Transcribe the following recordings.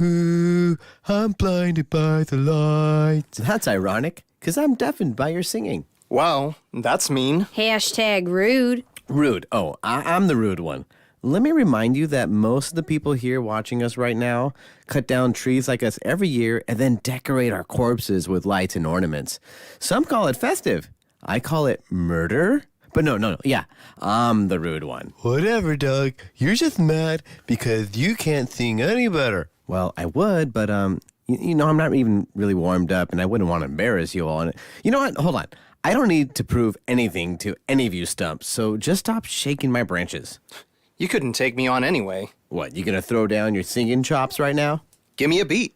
Ooh, I'm blinded by the lights. That's ironic, because I'm deafened by your singing. Wow, that's mean. Hashtag rude. Rude. Oh, I'm the rude one. Let me remind you that most of the people here watching us right now cut down trees like us every year and then decorate our corpses with lights and ornaments. Some call it festive. I call it murder. But no. Yeah, I'm the rude one. Whatever, Doug. You're just mad because you can't sing any better. Well, I would, but, you know, I'm not even really warmed up, and I wouldn't want to embarrass you all. You know what? Hold on. I don't need to prove anything to any of you stumps, so just stop shaking my branches. You couldn't take me on anyway. What, you gonna throw down your singing chops right now? Give me a beat.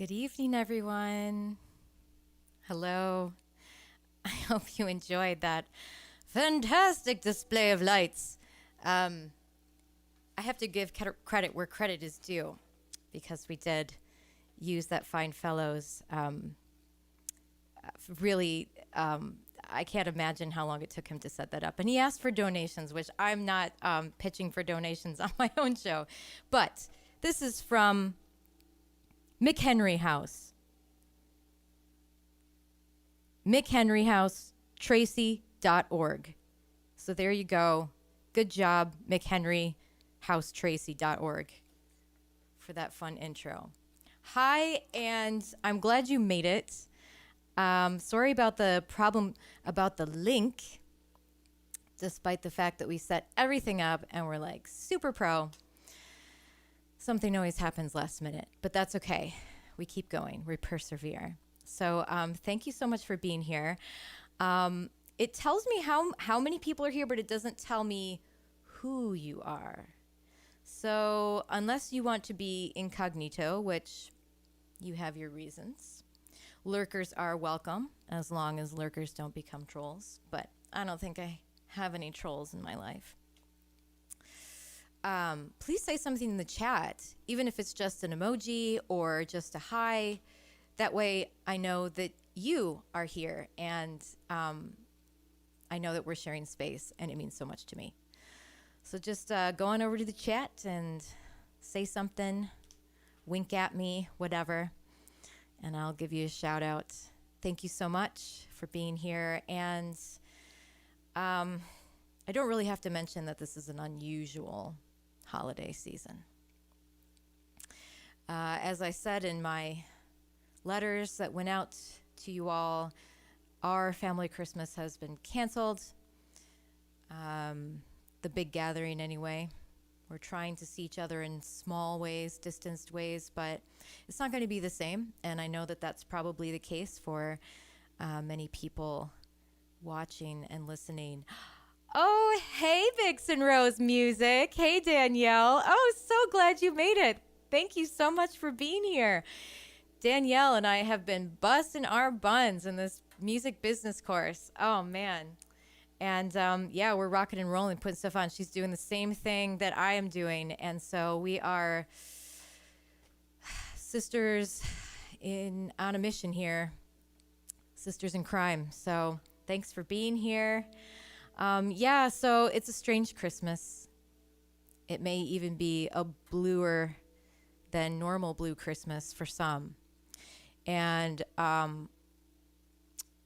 Good evening, everyone. Hello. I hope you enjoyed that fantastic display of lights. I have to give credit where credit is due, because we did use that fine fellow's really I can't imagine how long it took him to set that up. And he asked for donations, which I'm not pitching for donations on my own show. But this is from McHenry House. McHenry House, Tracy.org. So there you go. Good job, McHenryHouseTracy.org, for that fun intro. Hi, and I'm glad you made it. Sorry about the problem about the link, despite the fact that we set everything up and we're like super pro. Something always happens last minute, but that's okay. We keep going. We persevere. So thank you so much for being here. It tells me how many people are here, but it doesn't tell me who you are. So unless you want to be incognito, which you have your reasons, lurkers are welcome, as long as lurkers don't become trolls. But I don't think I have any trolls in my life. Please say something in the chat, even if it's just an emoji or just a hi. That way I know that you are here, and I know that we're sharing space, and it means so much to me. So just go on over to the chat and say something, wink at me, whatever, and I'll give you a shout out. Thank you so much for being here. And I don't really have to mention that this is an unusual holiday season. As I said in my letters that went out to you all, our family Christmas has been canceled. The big gathering anyway. We're trying to see each other in small ways, distanced ways, but it's not going to be the same. And I know that that's probably the case for many people watching and listening. Oh, hey, Vixen Rose Music. Hey, Danielle. Oh, so glad you made it. Thank you so much for being here. Danielle and I have been busting our buns in this music business course. Oh, man. And yeah, we're rocking and rolling, putting stuff on. She's doing the same thing that I am doing. And so we are sisters on a mission here, sisters in crime. So thanks for being here. Yeah, so it's a strange Christmas. It may even be a bluer than normal blue Christmas for some. And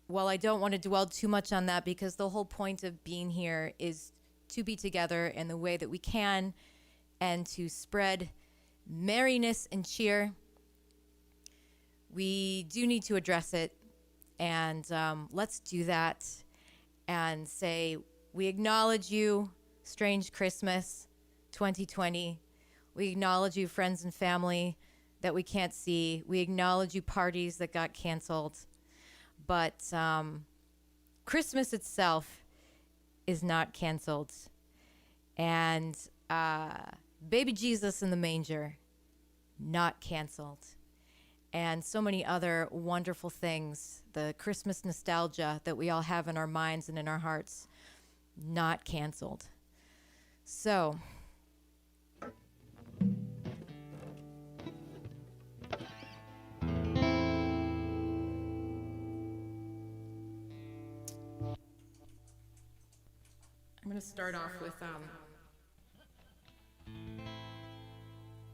while I don't want to dwell too much on that, because the whole point of being here is to be together in the way that we can and to spread merriness and cheer, we do need to address it. And let's do that and say, we acknowledge you, strange Christmas 2020. We acknowledge you, friends and family that we can't see. We acknowledge you, parties that got canceled. But Christmas itself is not canceled. And Baby Jesus in the manger, not canceled. And so many other wonderful things. The Christmas nostalgia that we all have in our minds and in our hearts, not canceled. So I'm going to start off with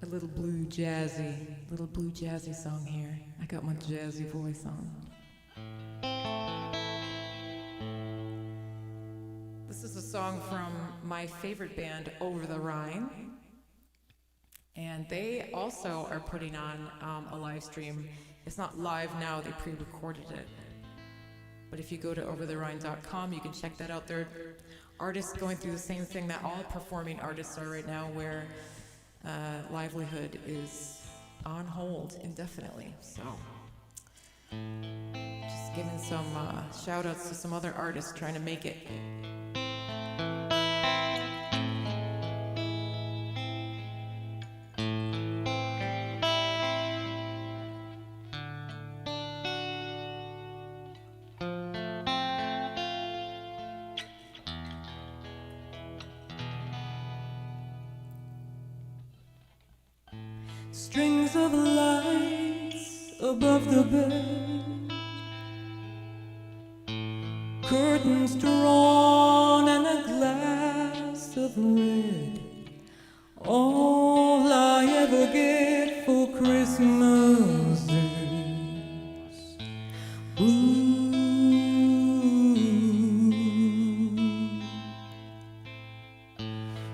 a little blue jazzy song here. I got my jazzy voice on. This is a song from my favorite band, Over the Rhine. And they also are putting on a live stream. It's not live now, they pre-recorded it. But if you go to overtherhine.com, you can check that out. There are artists going through the same thing that all performing artists are right now, where livelihood is on hold indefinitely. So just giving some shout outs to some other artists trying to make it. Strings of lights above the bed, curtains drawn and a glass of red. All I ever get for Christmas is blue.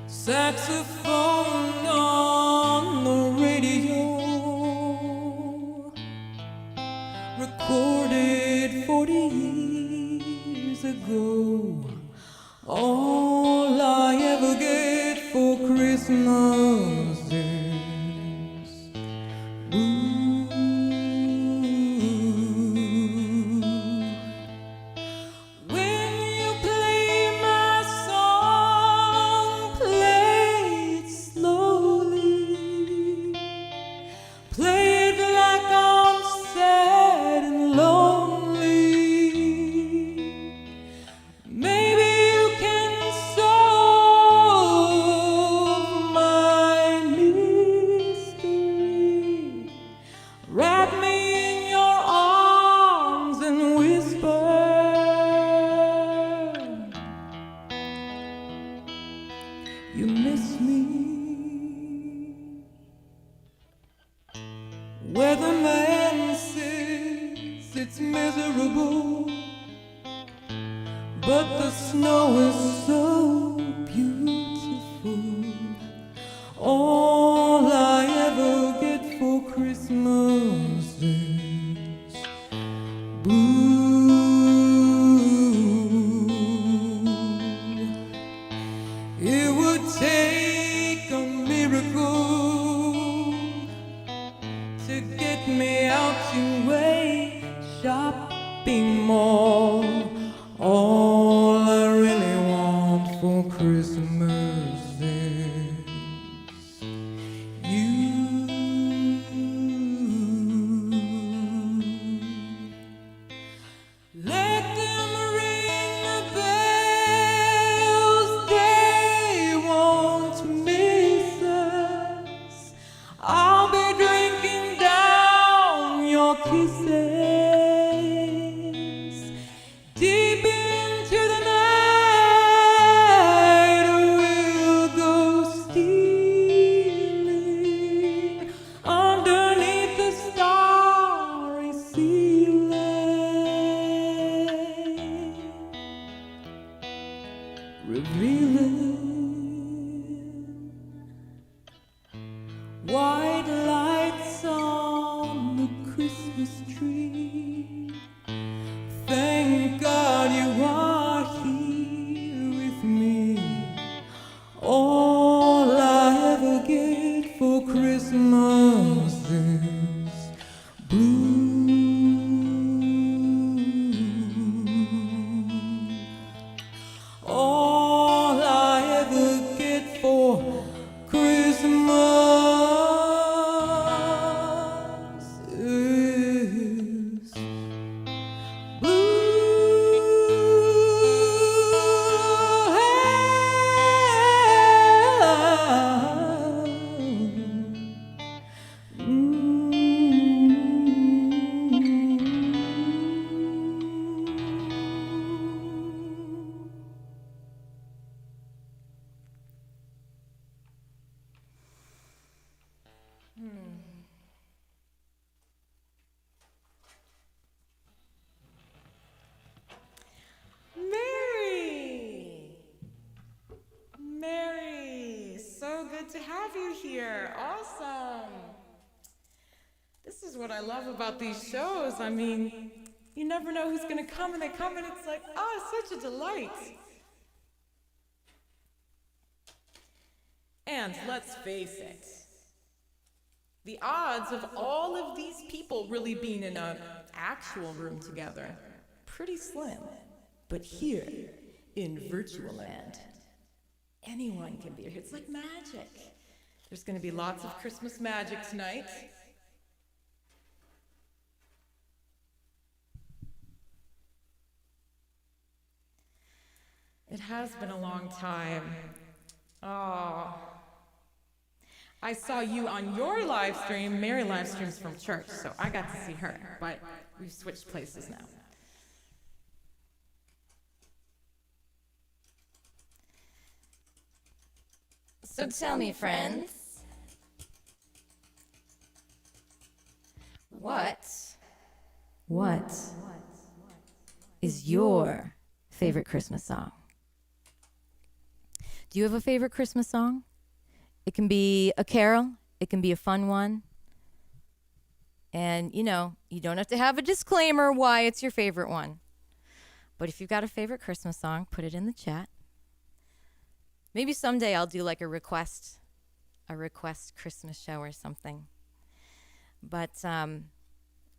Saxophone on the radio, recorded 40 years ago. All I ever get for Christmas is blue. When you play my song, play it slowly. Play it like I'm sad and lonely. Maybe you can solve my mystery. Wrap me in your arms and whisper, you miss me. Weatherman says it's miserable, but the snow is so beautiful. All I ever get for Christmas is blue. It would take a miracle to get me out to a shopping mall. All I really want for Christmas is you. Let them ring the bells, they won't miss us. I'll be drinking down your kisses. Deep into the night, we'll go stealing underneath the starry ceiling, revealing white lights on the Christmas tree. Thank God you are here with me. All I ever get for Christmas is blue. All I ever get for Christmas is blue. Mary! Mary, so good to have you here. Awesome. This is what I love about these shows. I mean, you never know who's going to come, and they come, and it's like, oh, it's such a delight. And let's face it, the odds of all of these people really being in an actual room together, pretty slim. But here, in virtual land, anyone can be here. It's like magic. There's going to be lots of Christmas magic tonight. It has been a long time. Oh. I saw you on your live stream. Mary live streams from church, so I got to see her, but we've switched places now. So tell me, friends, what is your favorite Christmas song? Do you have a favorite Christmas song? It can be a carol. It can be a fun one. And, you know, you don't have to have a disclaimer why it's your favorite one. But if you've got a favorite Christmas song, put it in the chat. Maybe someday I'll do like a request Christmas show or something. But when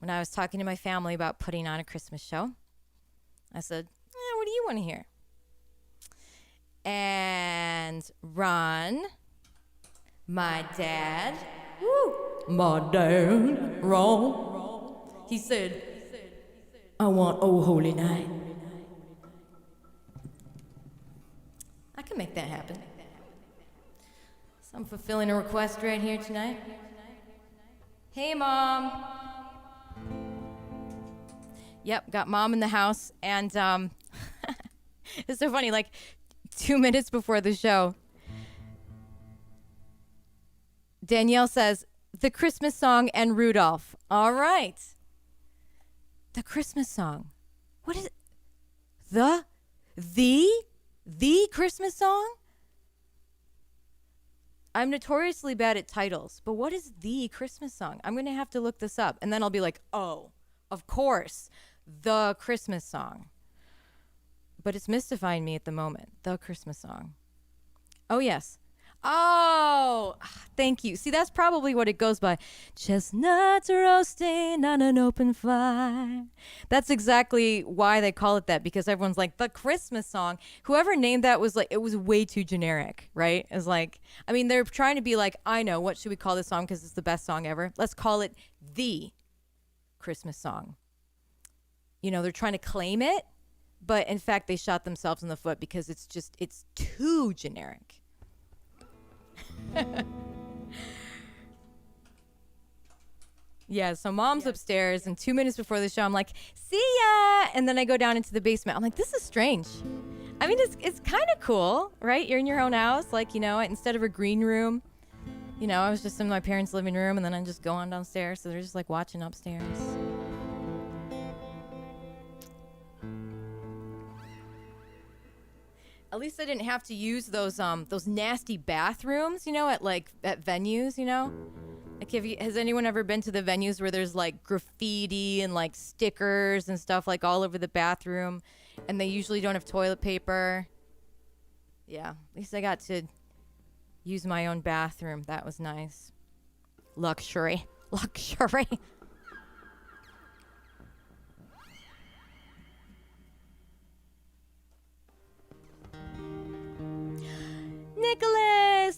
I was talking to my family about putting on a Christmas show, I said, what do you want to hear? And Ron, my dad, Ron, he said, I want Oh Holy Night. I can make that happen. So I'm fulfilling a request right here tonight. Hey, Mom. Yep, got Mom in the house. And it's so funny, like 2 minutes before the show, Danielle says, the Christmas song and Rudolph. All right. The Christmas song. What is it? The Christmas song? I'm notoriously bad at titles, but what is the Christmas song? I'm going to have to look this up, and then I'll be like, oh, of course, the Christmas song. But it's mystifying me at the moment. The Christmas song. Oh, yes. Oh, thank you. See, that's probably what it goes by. Chestnuts roasting on an open fire. That's exactly why they call it that, because everyone's like, the Christmas song. Whoever named that was like, it was way too generic, right? It's like, I mean, they're trying to be like, I know, what should we call this song because it's the best song ever? Let's call it the Christmas song. You know, they're trying to claim it, but in fact, they shot themselves in the foot because it's too generic. Yeah, so Mom's upstairs, and 2 minutes before the show, I'm like, see ya! And then I go down into the basement. I'm like, this is strange. I mean, it's kind of cool, right? You're in your own house, like, you know, instead of a green room, you know, I was just in my parents' living room, and then I just go on downstairs, so they're just like watching upstairs. At least I didn't have to use those nasty bathrooms, you know, at venues, you know. Like, has anyone ever been to the venues where there's like graffiti and like stickers and stuff like all over the bathroom, and they usually don't have toilet paper? Yeah, at least I got to use my own bathroom. That was nice. Luxury.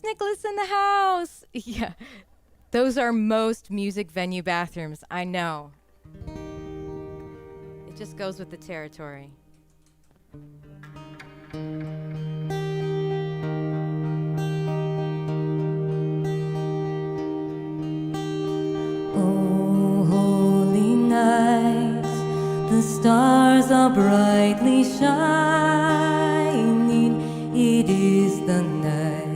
Nicholas in the house. Yeah, those are most music venue bathrooms. I know. It just goes with the territory. Oh, holy night, the stars are brightly shining. It is the night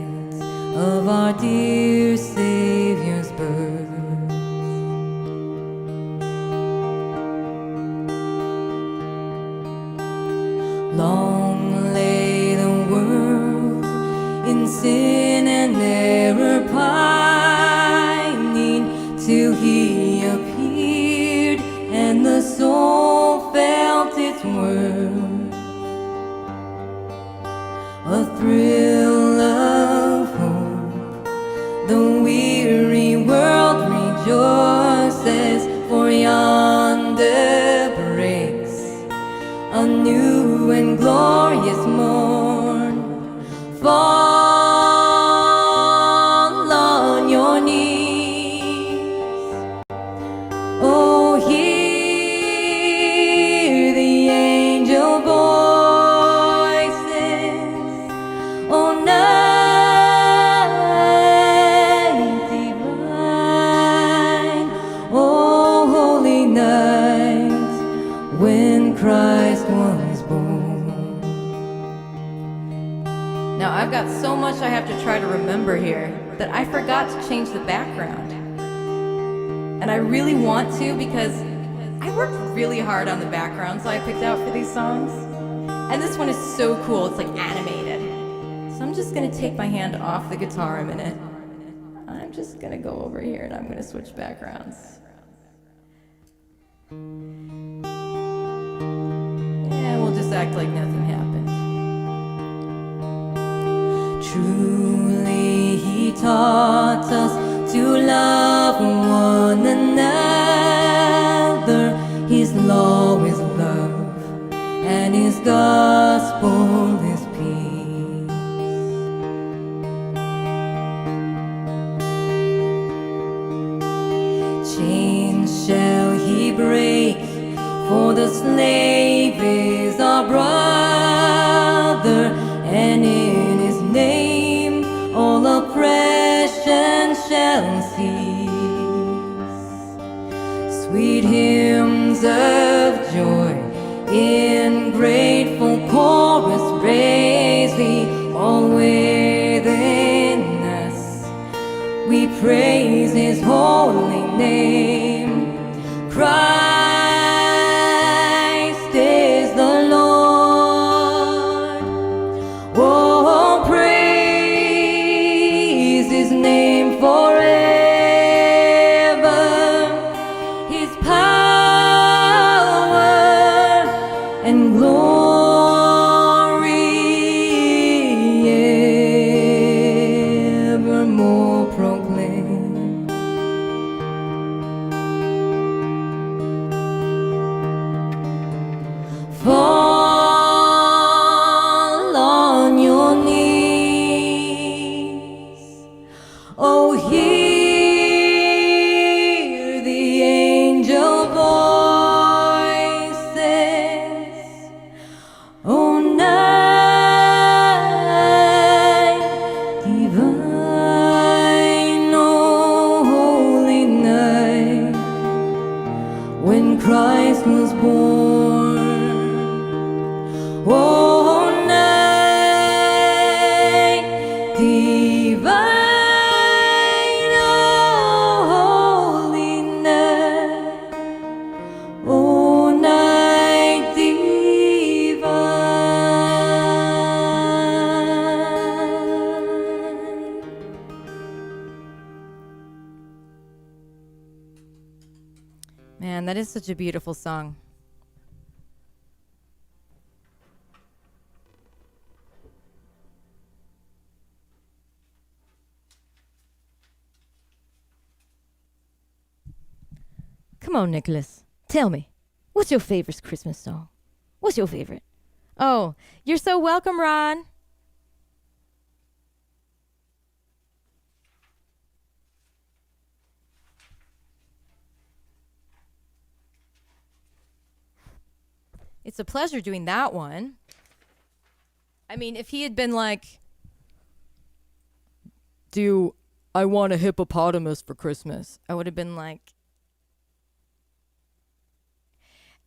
of our dear Savior's birth. Long lay the world in sin and error pining, till he appeared and the soul felt its worth. A thrill of hope, the weary world rejoices, for yonder breaks a new and glorious morn. Fall on your knees. Oh, hear the angel voices. Oh, night divine. Oh, holy night, when Christ was born. Now, I I've got so much I have to try to remember here that I forgot to change the background. And I really want to because I worked really hard on the backgrounds I picked out for these songs. And this one is so cool, it's like animated. So I'm just gonna take my hand off the guitar a minute. I'm just gonna go over here and I'm gonna switch backgrounds. And we'll just act like nothing happened. Truly he taught us to love one another. His law is love and his gospel is peace. Chains shall he break, for the slave is our brother, and in his name all oppression shall cease. Sweet hymns of joy in grateful chorus raise thee all within us. We praise his holy name. Christ is the Lord. Oh, praise his name forever. His power and glory evermore proclaim. Fall on your knees. Oh, hear the angel voices. Oh, night divine, oh, holy night, when Christ was born. Oh, night divine, oh, holy night, oh, night divine. Man, that is such a beautiful song. Come on, Nicholas. Tell me, what's your favorite Christmas song? What's your favorite? Oh, you're so welcome, Ron. It's a pleasure doing that one. I mean, if he had been like, do I want a hippopotamus for Christmas? I would have been like,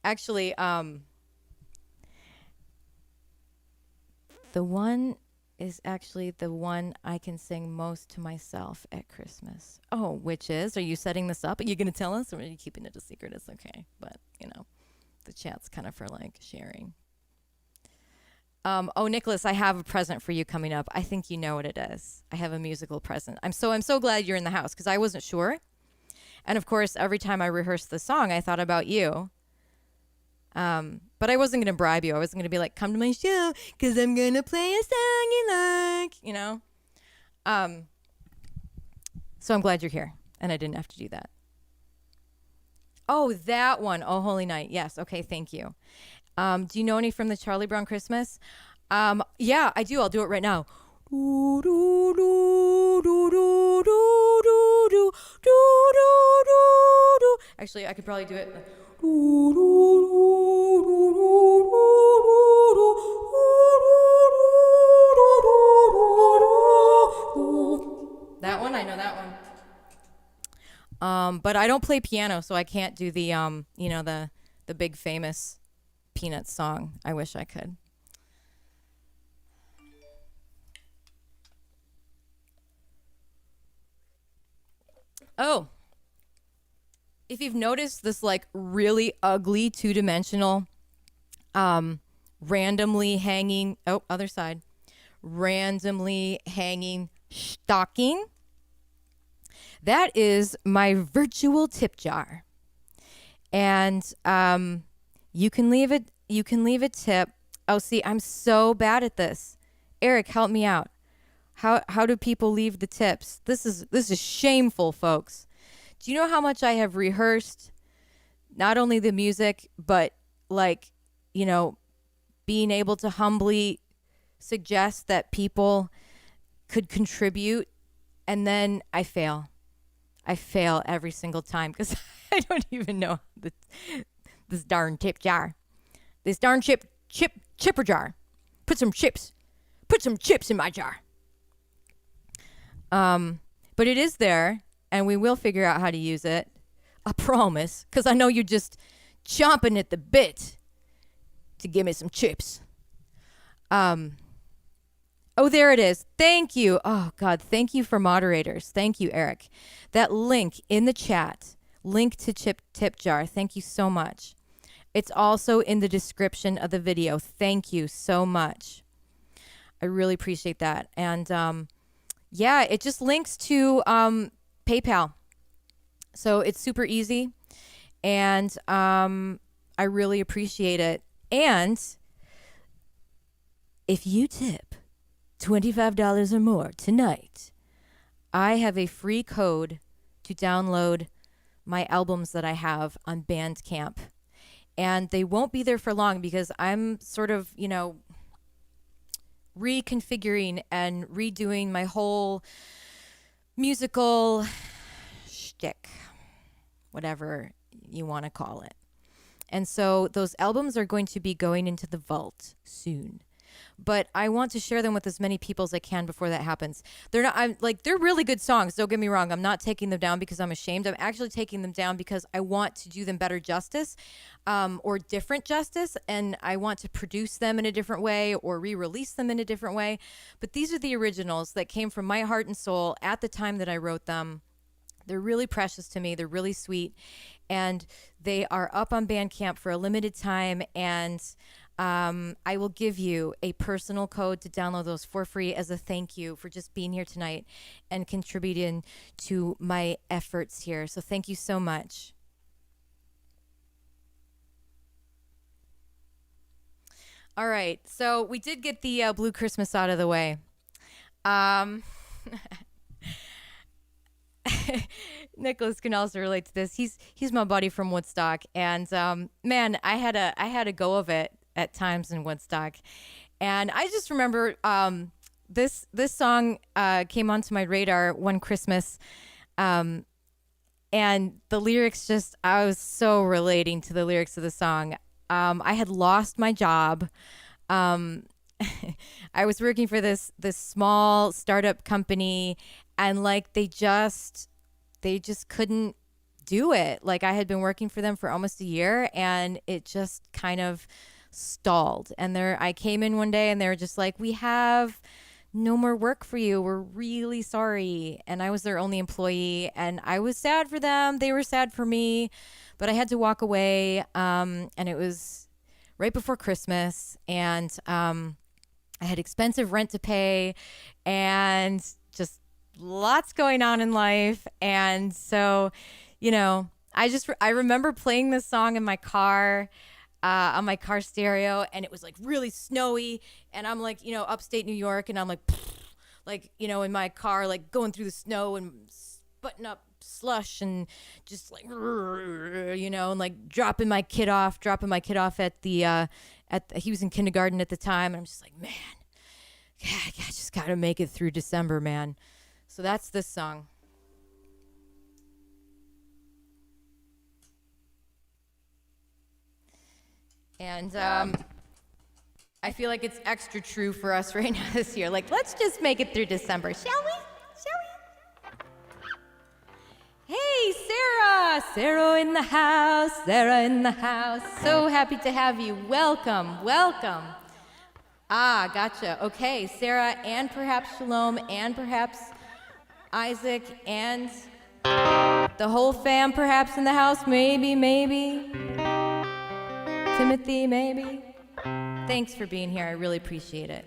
actually, the one is actually the one I can sing most to myself at Christmas. Oh, which is? Are you setting this up? Are you going to tell us, or are you keeping it a secret? It's okay, but, you know, the chat's kind of for, like, sharing. Oh, Nicholas, I have a present for you coming up. I think you know what it is. I have a musical present. I'm so glad you're in the house, because I wasn't sure. And, of course, every time I rehearsed the song, I thought about you. But I wasn't going to bribe you. I wasn't going to be like, come to my show because I'm going to play a song you like, you know? So I'm glad you're here and I didn't have to do that. Oh, that one. Oh, Holy Night. Yes. Okay. Thank you. Do you know any from the Charlie Brown Christmas? Yeah, I do. I'll do it right now. Actually, I could probably do it. That one, I know that one. But I don't play piano, so I can't do the you know, the big famous Peanuts song. I wish I could. Oh, if you've noticed this like really ugly two-dimensional randomly hanging, other side, randomly hanging stocking, that is my virtual tip jar. And you can leave a tip. Oh, see, I'm so bad at this. Eric, help me out. How do people leave the tips? This is shameful, folks. Do you know how much I have rehearsed not only the music, but like, being able to humbly suggest that people could contribute, and then I fail. I fail every single time because I don't even know this darn tip jar. This darn chipper jar. Put some chips in my jar. But it is there, and we will figure out how to use it. I promise, because I know you're just chomping at the bit to give me some chips. Oh, there it is. Thank you. Oh, God, thank you for moderators. Thank you, Eric. That link in the chat, link to tip jar. Thank you so much. It's also in the description of the video. Thank you so much. I really appreciate that. And yeah, it just links to PayPal. So it's super easy. And I really appreciate it. And if you tip $25 or more tonight, I have a free code to download my albums that I have on Bandcamp. And they won't be there for long because I'm sort of, reconfiguring and redoing my whole musical shtick, whatever you want to call it. And so those albums are going to be going into the vault soon. But I want to share them with as many people as I can before that happens. They're really good songs. Don't get me wrong. I'm not taking them down because I'm ashamed. I'm actually taking them down because I want to do them better justice, or different justice. And I want to produce them in a different way or re-release them in a different way. But these are the originals that came from my heart and soul at the time that I wrote them. They're really precious to me. They're really sweet. And they are up on Bandcamp for a limited time. And I will give you a personal code to download those for free as a thank you for just being here tonight and contributing to my efforts here. So thank you so much. All right. So we did get the Blue Christmas out of the way. Nicholas can also relate to this. He's my buddy from Woodstock, and man, I had a go of it at times in Woodstock. And I just remember this song came onto my radar one Christmas, and the lyrics I was so relating to the lyrics of the song. I had lost my job. I was working for this small startup company, and like they just couldn't do it. Like I had been working for them for almost a year, and it just kind of stalled. And I came in one day and they were just like, we have no more work for you. We're really sorry. And I was their only employee, and I was sad for them. They were sad for me, but I had to walk away. And it was right before Christmas, and I had expensive rent to pay and just lots going on in life. And so, I remember playing this song in my car, on my car stereo, and it was like really snowy, and I'm like, upstate New York, and I'm like, in my car, like going through the snow and sputting up slush and just like, and like dropping my kid off at the, he was in kindergarten at the time, and I'm just like, man, I just gotta make it through December, man. So that's this song. And I feel like it's extra true for us right now this year. Like, let's just make it through December, shall we? Hey, Sarah! Sarah in the house. So happy to have you. Welcome. Ah, gotcha. Okay, Sarah, and perhaps Shalom, and perhaps Isaac, and The whole fam perhaps in the house, maybe. Timothy, maybe. Thanks for being here, I really appreciate it.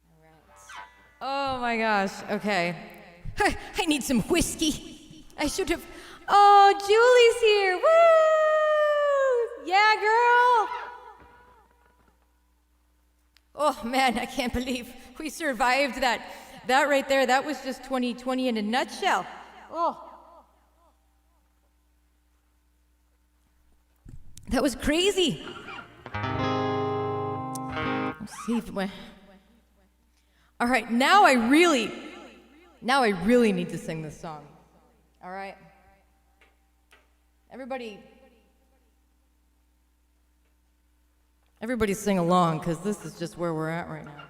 All right. Oh my gosh, okay. I need some whiskey. I should have. Oh, Julie's here. Woo! Yeah, girl. Oh man, I can't believe we survived that. That right there, that was just 2020 in a nutshell. Oh. That was crazy. Let's see if my... All right, now I really need to sing this song. All right? Everybody sing along, because this is just where we're at right now.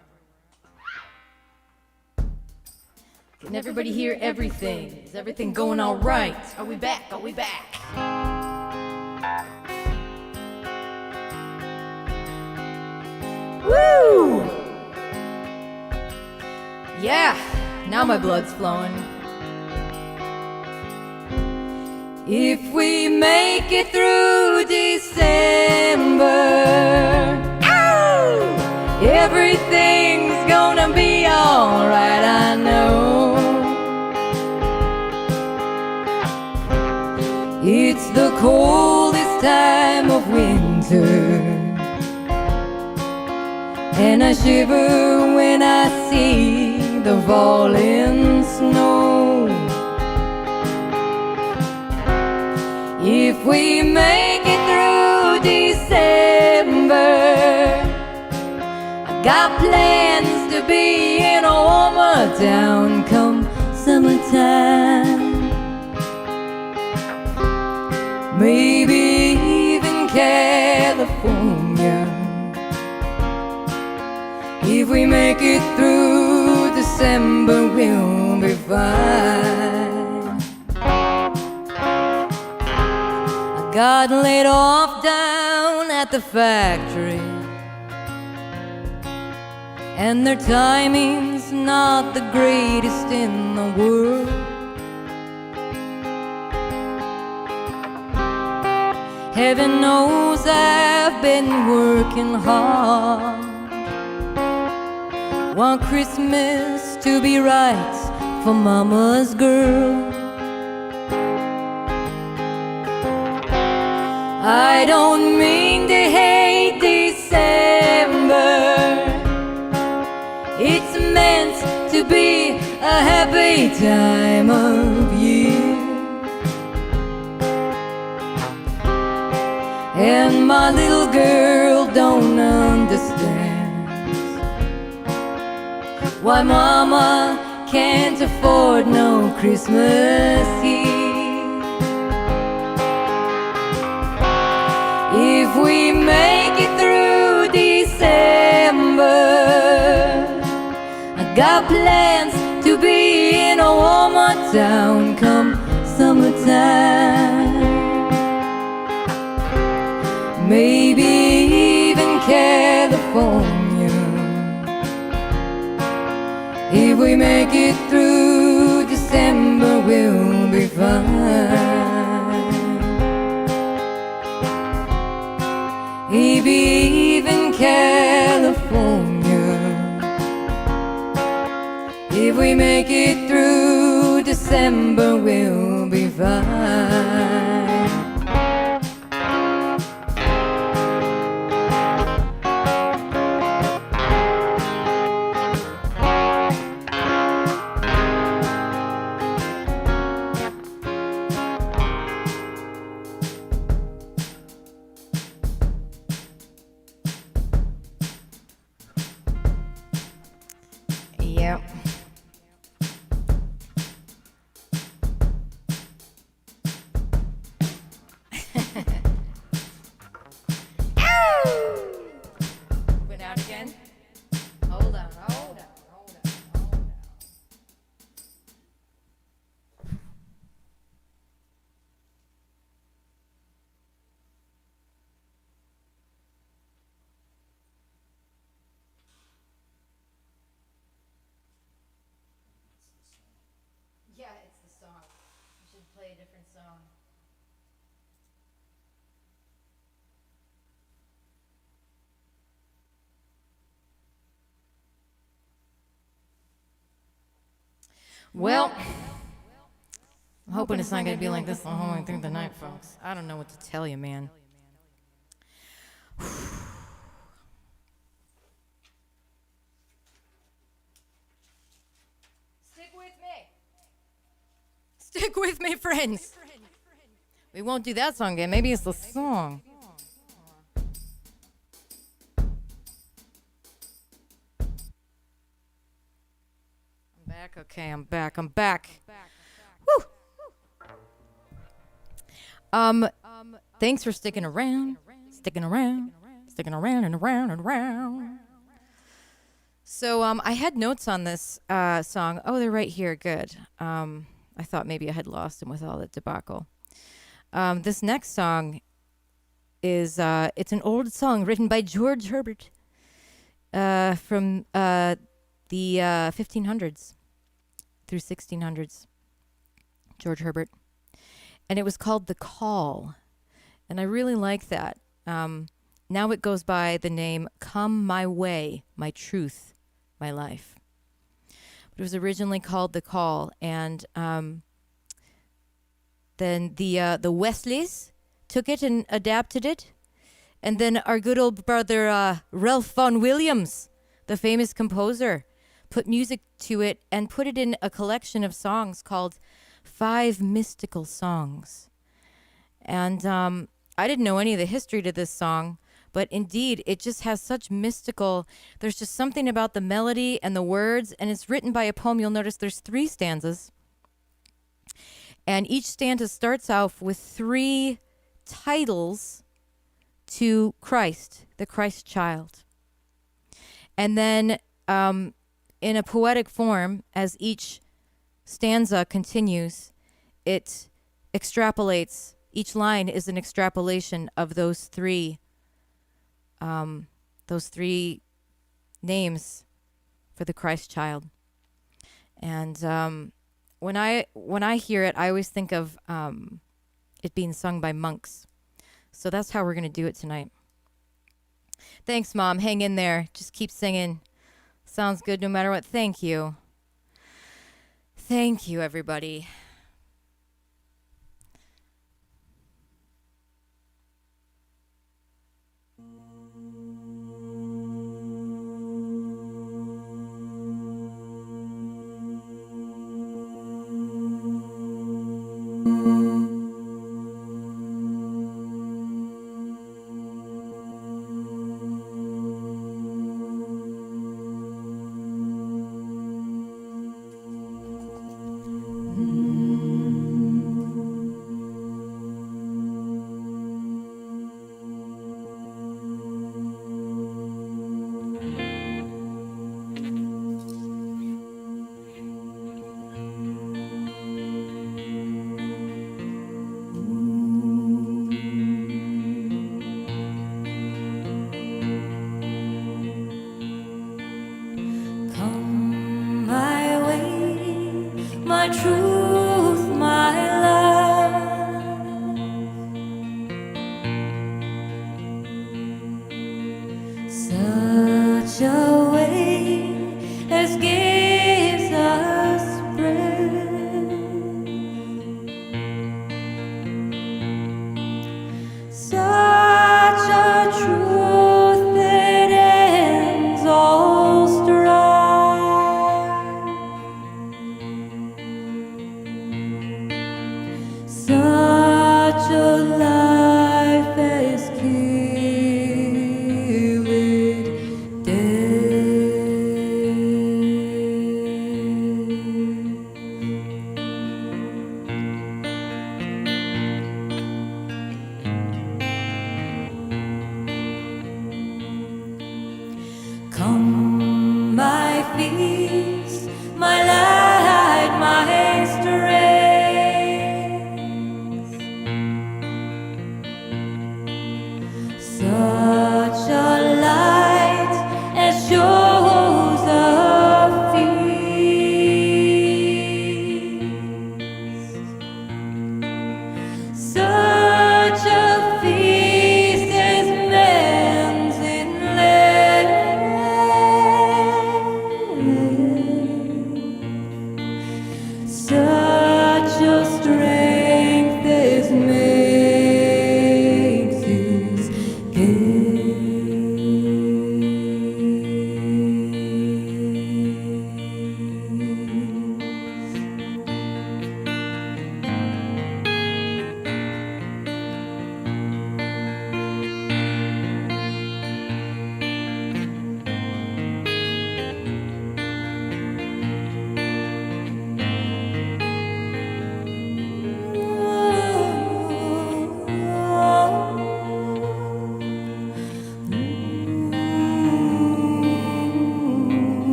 Can everybody hear everything? Is everything going all right? Are we back? Woo! Yeah, now my blood's flowing. If we make it through December, ow! Everything's gonna be alright, I know. It's the coldest time of winter, and I shiver when I see the falling snow. If we make it through December, I got plans to be in a warmer town come summertime. Maybe even California. If we make it through December, we'll be fine. I got laid off down at the factory, and their timing's not the greatest in the world. Heaven knows I've been working hard, want Christmas to be right for mama's girl. I don't mean to hate December, it's meant to be a happy time of year. And my little girl don't understand why mama can't afford no Christmas Eve. If we make it through December, I got plans to be in a warmer town come summertime. Maybe even California. If we make it through December, we'll be fine. Maybe even California. If we make it through December, we'll be fine. Yep. Went out again. Hold on. play a different song. Well, I'm hoping it's not going to be like this the whole way through the night, folks. I don't know what to tell you, man. Stick with me. Stick with me, friends. We won't do that song again. Maybe it's the song. I'm back. Woo! Thanks for sticking around and around. So, I had notes on this song. Oh, they're right here. Good. I thought maybe I had lost them with all the debacle. This next song is, it's an old song written by George Herbert from the 1500s through 1600s. George Herbert. And it was called The Call. And I really like that. Now it goes by the name Come My Way, My Truth, My Life. But it was originally called The Call. And then the Wesleys took it and adapted it. And then our good old brother Ralph Vaughan Williams, the famous composer, put music to it and put it in a collection of songs called 5 Mystical Songs. And I didn't know any of the history to this song, but indeed it just has such mystical, there's just something about the melody and the words, and it's written by a poem. You'll notice there's 3 stanzas. And each stanza starts off with 3 titles to Christ, the Christ child. And then in a poetic form, as each stanza continues, it extrapolates. Each line is an extrapolation of those 3 names for the Christ child. And when I hear it, I always think of it being sung by monks. So that's how we're going to do it tonight. Thanks, Mom. Hang in there. Just keep singing. Sounds good no matter what. Thank you. Thank you, everybody.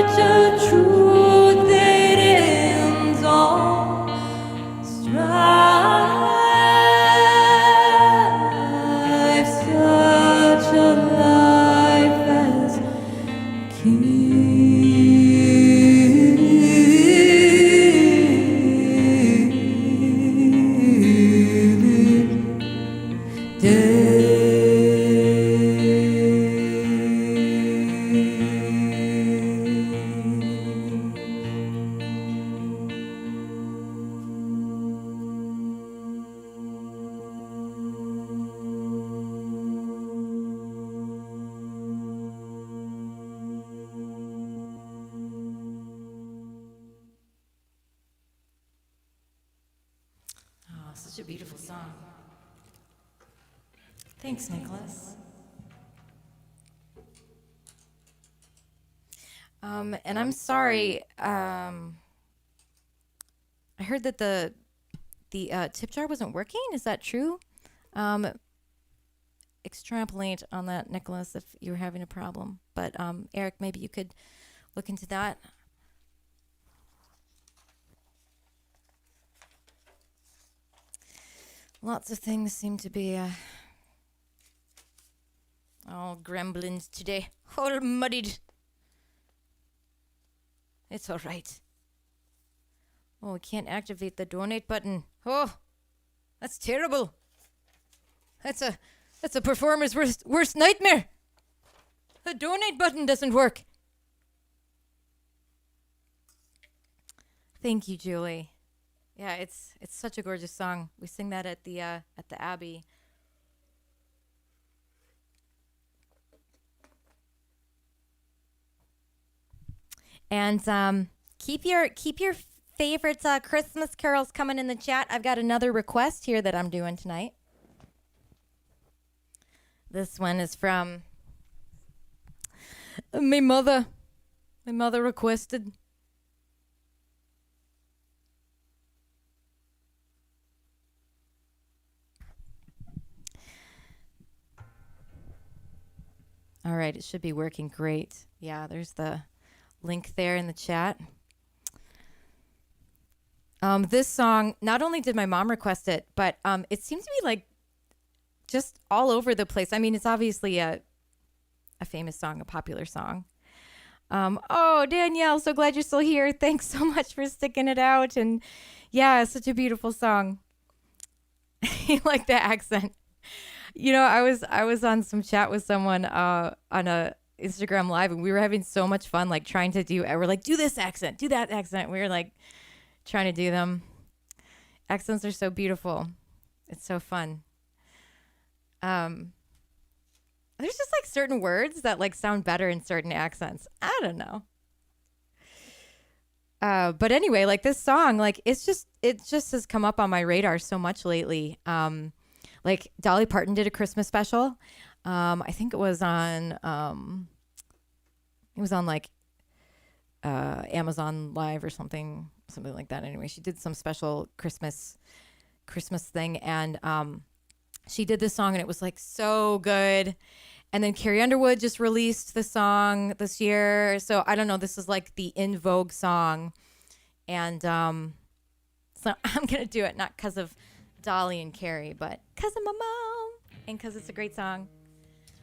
such a truth that ends all strife, such a life as Oh, such a beautiful song. Thanks, Nicholas. And I'm sorry. I heard that the tip jar wasn't working. Is that true? Extrapolate on that, Nicholas, if you're having a problem. But Eric, maybe you could look into that. Lots of things seem to be all gremlins today. All muddied. It's all right. Oh, we can't activate the donate button. Oh, that's terrible. That's a performer's worst nightmare. The donate button doesn't work. Thank you, Julie. Yeah, it's such a gorgeous song. We sing that at the Abbey. And keep your favorite Christmas carols coming in the chat. I've got another request here that I'm doing tonight. This one is from my mother. My mother requested. All right, it should be working great. Yeah, there's the link there in the chat. This song, not only did my mom request it, but it seems to be like just all over the place. I mean, it's obviously a famous song, a popular song. Oh, Danielle, so glad you're still here. Thanks so much for sticking it out. And yeah, such a beautiful song. You like the accent. You know, I was on some chat with someone on a Instagram live, and we were having so much fun, like trying to we're like, do this accent, do that accent. We were like trying to do them. Accents are so beautiful. It's so fun. There's just like certain words that like sound better in certain accents. I don't know. But anyway, like this song, like it just has come up on my radar so much lately. Like Dolly Parton did a Christmas special. I think it was on like Amazon Live or something like that. Anyway, she did some special Christmas thing, and she did this song, and it was like so good. And then Carrie Underwood just released the song this year, so I don't know. This is like the in vogue song, and so I'm gonna do it not because of Dolly and Carrie, but because of my mom and because it's a great song.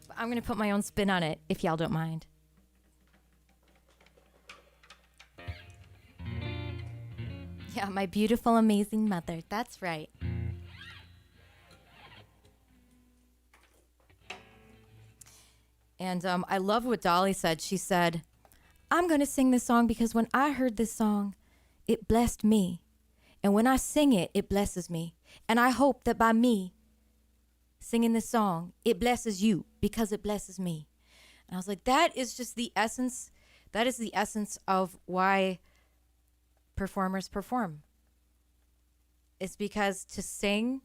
But I'm gonna put my own spin on it if y'all don't mind. Yeah, my beautiful, amazing mother. That's right. And I love what Dolly said. She said, I'm going to sing this song because when I heard this song, it blessed me. And when I sing it, it blesses me. And I hope that by me singing this song, it blesses you because it blesses me. And I was like, that is just the essence. That is the essence of why performers perform. It's because to sing,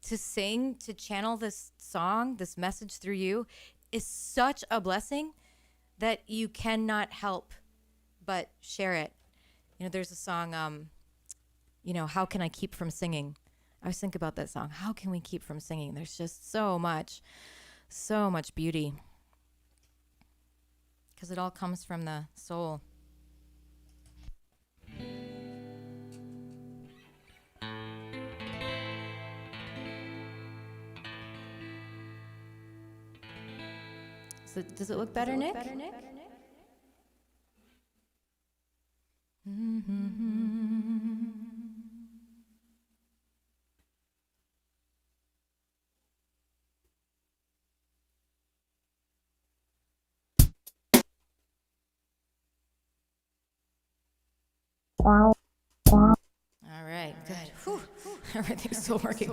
to channel this song, this message through you is such a blessing that you cannot help but share it. You know, there's a song, how can I keep from singing? I always think about that song. How can we keep from singing? There's just so much beauty. Because it all comes from the soul. So does it look better, Nick? All right, good. Whew. Everything's still working.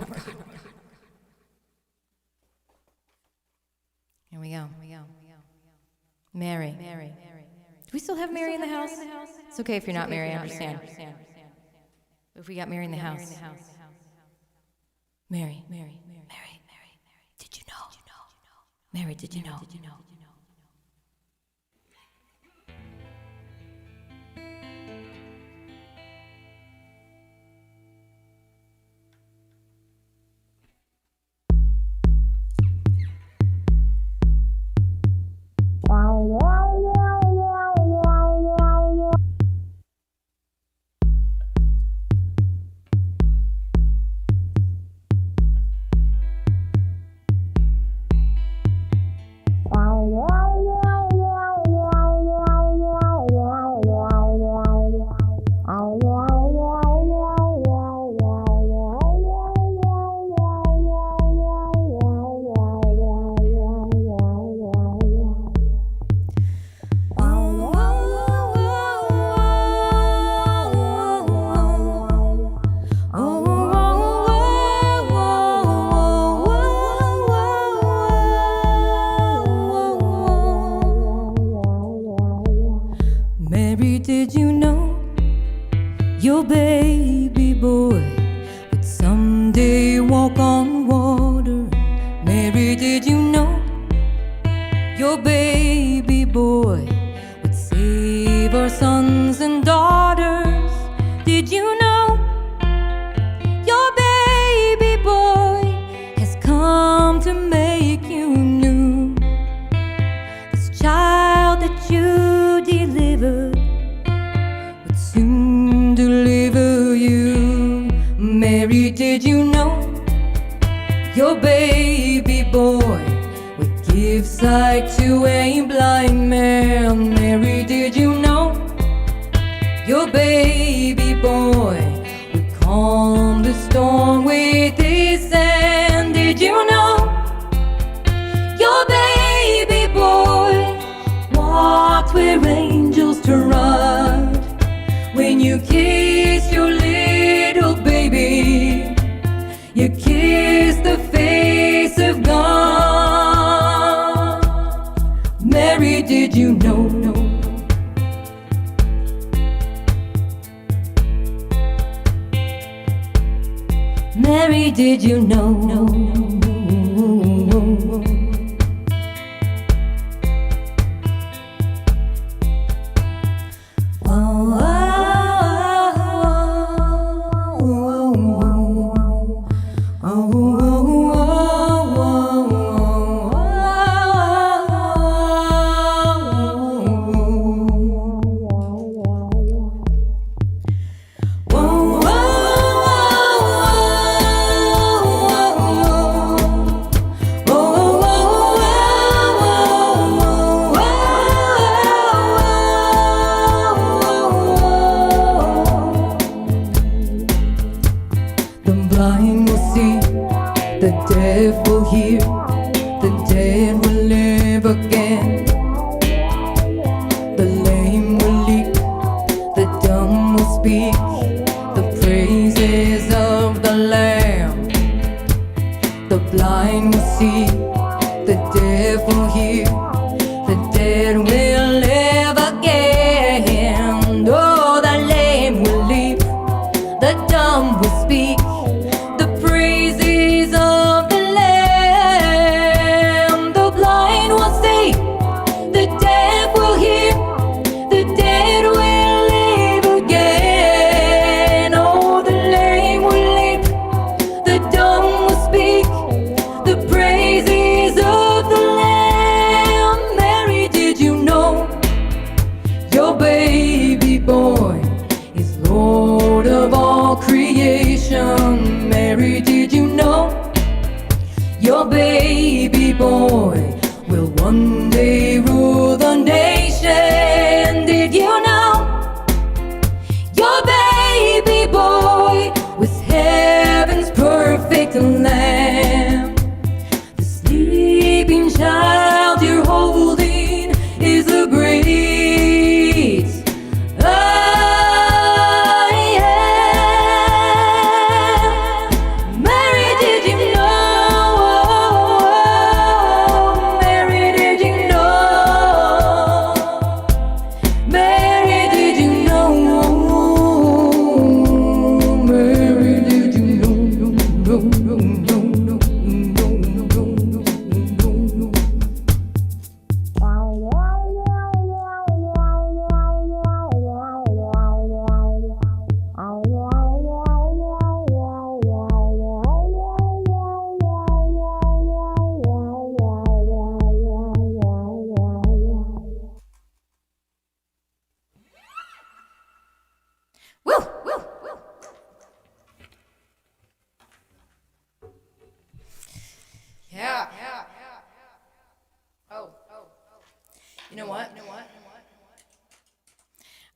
Here we go. Mary. Do we still have Mary in the house? It's okay if you're not Mary, I understand. But if we got Mary in the house. Mary. Did you know? Mary, did you know? Mary, did you know your baby boy would someday walk on water? Mary, did you know your baby boy would save our sons and daughters? Did you know your baby boy has come to make you new? This child that you delivered would soon deliver you. Mary, did you know your baby boy would give sight to a blind man? Mary, did you know your baby boy would calm the storm with his hand? Did you know your baby boy walked where angels trod? When you kiss your little baby, you kiss the face of God. Mary, did you know? Mary, did you know?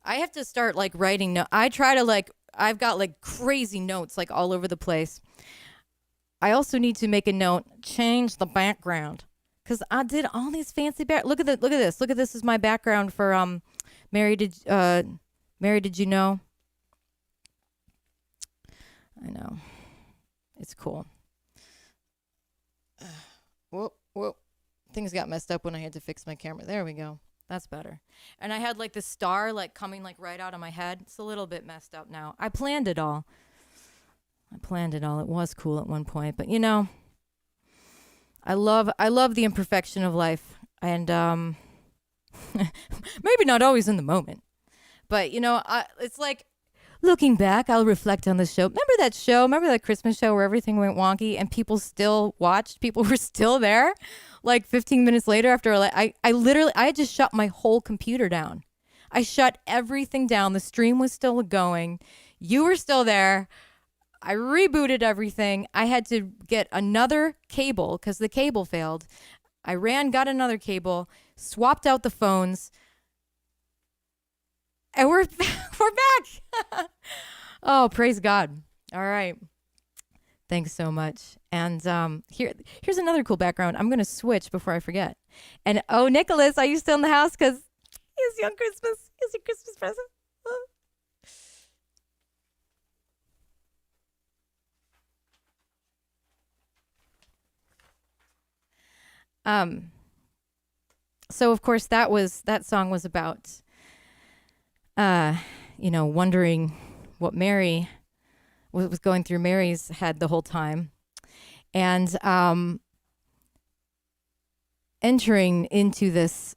I have to start like writing. I try to like, I've got like crazy notes like all over the place. I also need to make a note, change the background. Because I did all these fancy look at this. Look at this is my background for Mary did you know? I know. It's cool. Whoa. Things got messed up when I had to fix my camera. There we go. That's better. And I had like the star like coming like right out of my head. It's a little bit messed up now. I planned it all. It was cool at one point, but you know, I love the imperfection of life, and maybe not always in the moment, but you know, it's like looking back, I'll reflect on the show. Remember that show? Remember that Christmas show where everything went wonky and people still watched? People were still there, like 15 minutes later after I had just shut my whole computer down. I shut everything down. The stream was still going. You were still there. I rebooted everything. I had to get another cable because the cable failed. I got another cable, swapped out the phones, and we're back. Oh, praise God. All right. Thanks so much. And here's another cool background. I'm going to switch before I forget. And oh, Nicholas, are you still in the house? Because here's your Christmas. Here's your Christmas present. Oh. So of course that song was about, wondering what Mary was going through Mary's head the whole time, and entering into this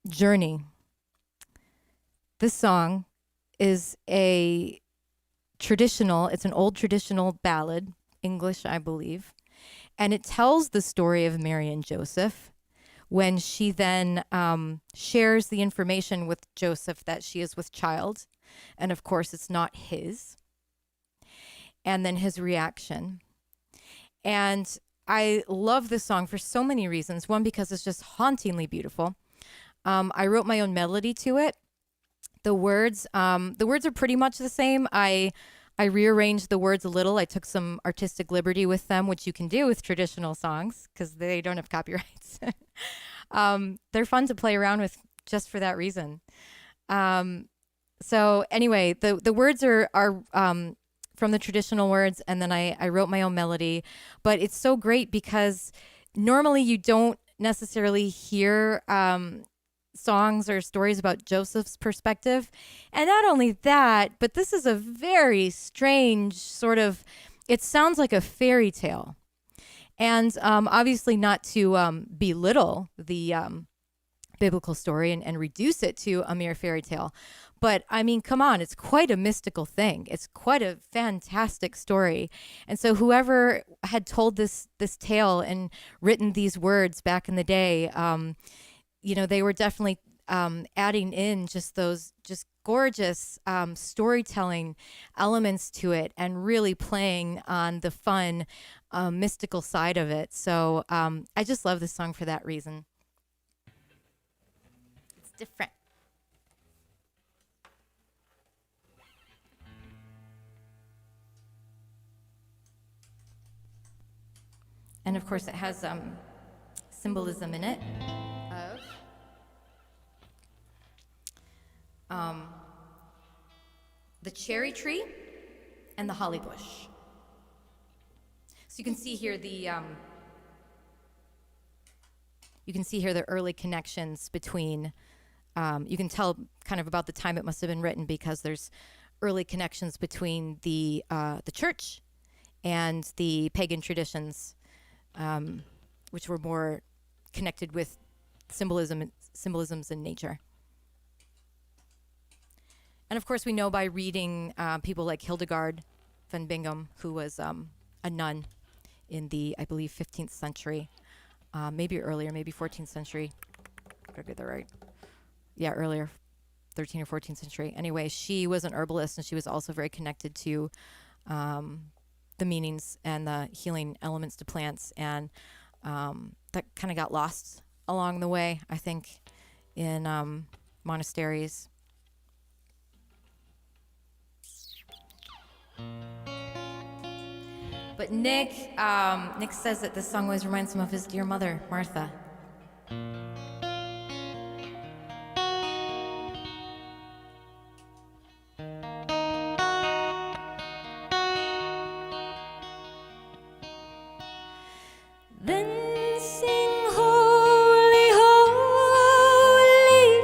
journey. This song is it's an old traditional ballad, English, I believe. And it tells the story of Mary and Joseph when she then shares the information with Joseph that she is with child. And of course, it's not his. And then his reaction. And I love this song for so many reasons. One, because it's just hauntingly beautiful. I wrote my own melody to it. The words are pretty much the same. I rearranged the words a little. I took some artistic liberty with them, which you can do with traditional songs because they don't have copyrights. They're fun to play around with just for that reason. So anyway, the words are from the traditional words, and then I wrote my own melody. But it's so great because normally you don't necessarily hear songs or stories about Joseph's perspective. And not only that, but this is a very strange sort of, it sounds like a fairy tale. And obviously not to belittle the biblical story and reduce it to a mere fairy tale. But I mean, come on, it's quite a mystical thing. It's quite a fantastic story. And so whoever had told this tale and written these words back in the day, they were definitely adding in just those gorgeous storytelling elements to it and really playing on the fun mystical side of it. So I just love this song for that reason. It's different. And of course it has symbolism in it of the cherry tree and the holly bush. So you can see here the early connections between. You can tell kind of about the time it must have been written because there's early connections between the church and the pagan traditions, which were more connected with symbolisms in nature. And of course, we know by reading people like Hildegard von Bingen, who was a nun in the, I believe, 15th century, maybe earlier, maybe 14th century. Did I get that right? Yeah, earlier, 13th or 14th century. Anyway, she was an herbalist, and she was also very connected to the meanings and the healing elements to plants, and that kind of got lost along the way, I think, in monasteries. But Nick says that this song always reminds him of his dear mother, Martha. Then sing holy, holy,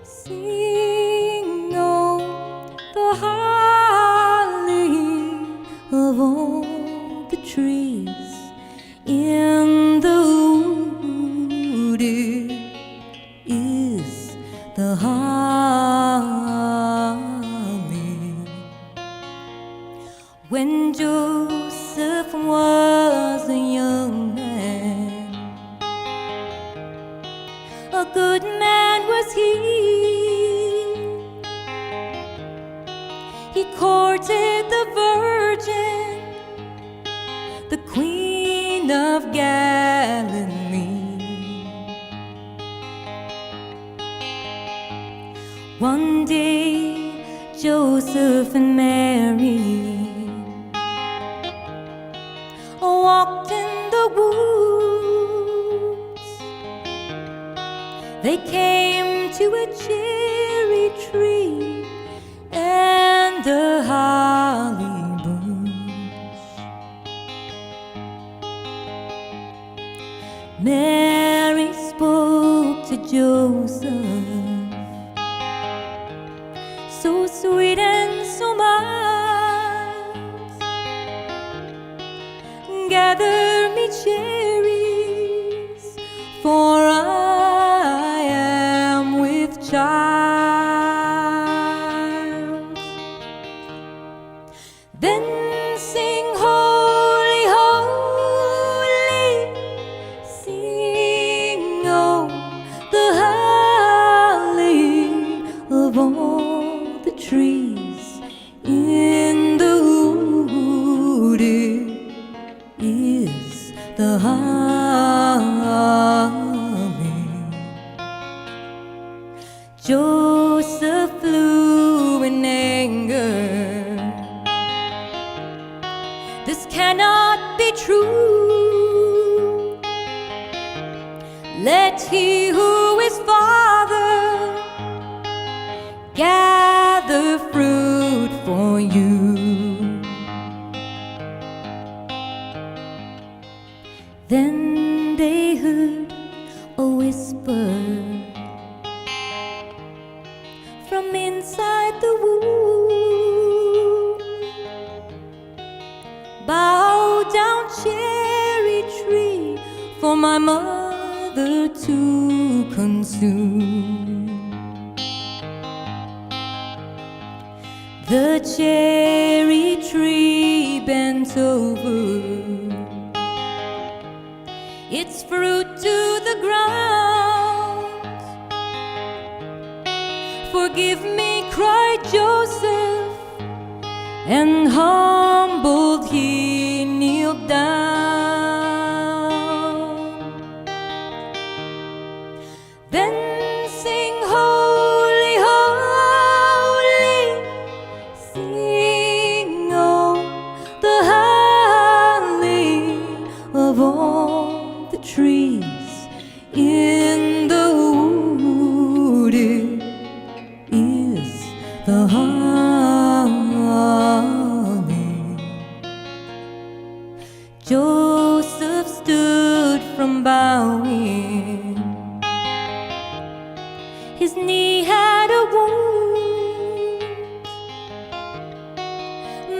sing on the holly of all the trees in the wood. It is the holly. When Joseph was a young man, a good man was he. He courted the Virgin, the Queen of Galilee. One day, Joseph and Mary walked in the woods. They came to a cherry tree and a holly bush. Mary spoke to Joseph, so sweet and so mild. Gather me cherries, for I am with child. Then sing holy, holy, sing on the holly of all the trees in the wood. Is the holly. Joseph flew in anger. This cannot be true. Let he who is father gather fruit for you. Then they heard a whisper from inside the womb. Bow down, cherry tree, for my mother to consume. The cherry tree bent over, its fruit to the ground. Forgive me, cried Joseph, and humbled he kneeled down. Then sing holy, holy, sing on the holly of all the trees in the wood. It is the holly. Joseph stood from bowing. His knee had a wound.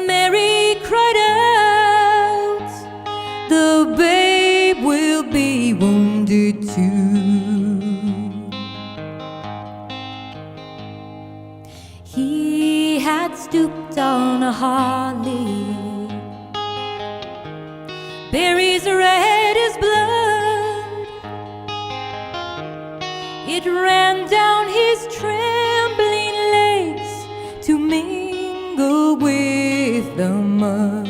Mary cried out, the babe will be wounded too. He had stooped on a holly, berries red as blood. It ran down his trembling legs to mingle with the mud.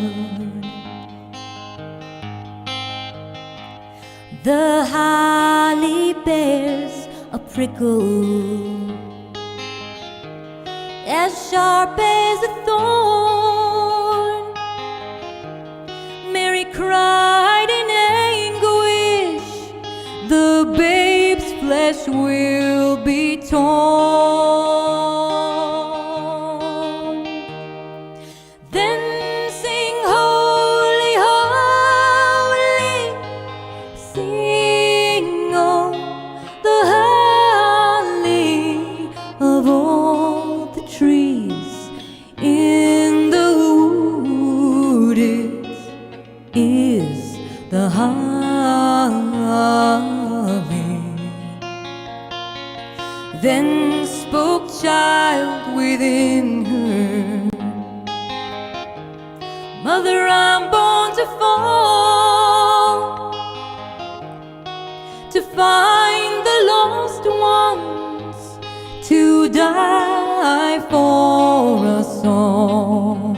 The holly bears a prickle as sharp as a thorn. Mary cried in anguish, the babe's flesh will be torn. Then sing holy, holy, sing on the holly of all the trees in the wood. It is the holly. Then spoke child within her, Mother, I'm born to fall, to find the lost ones, to die for us all.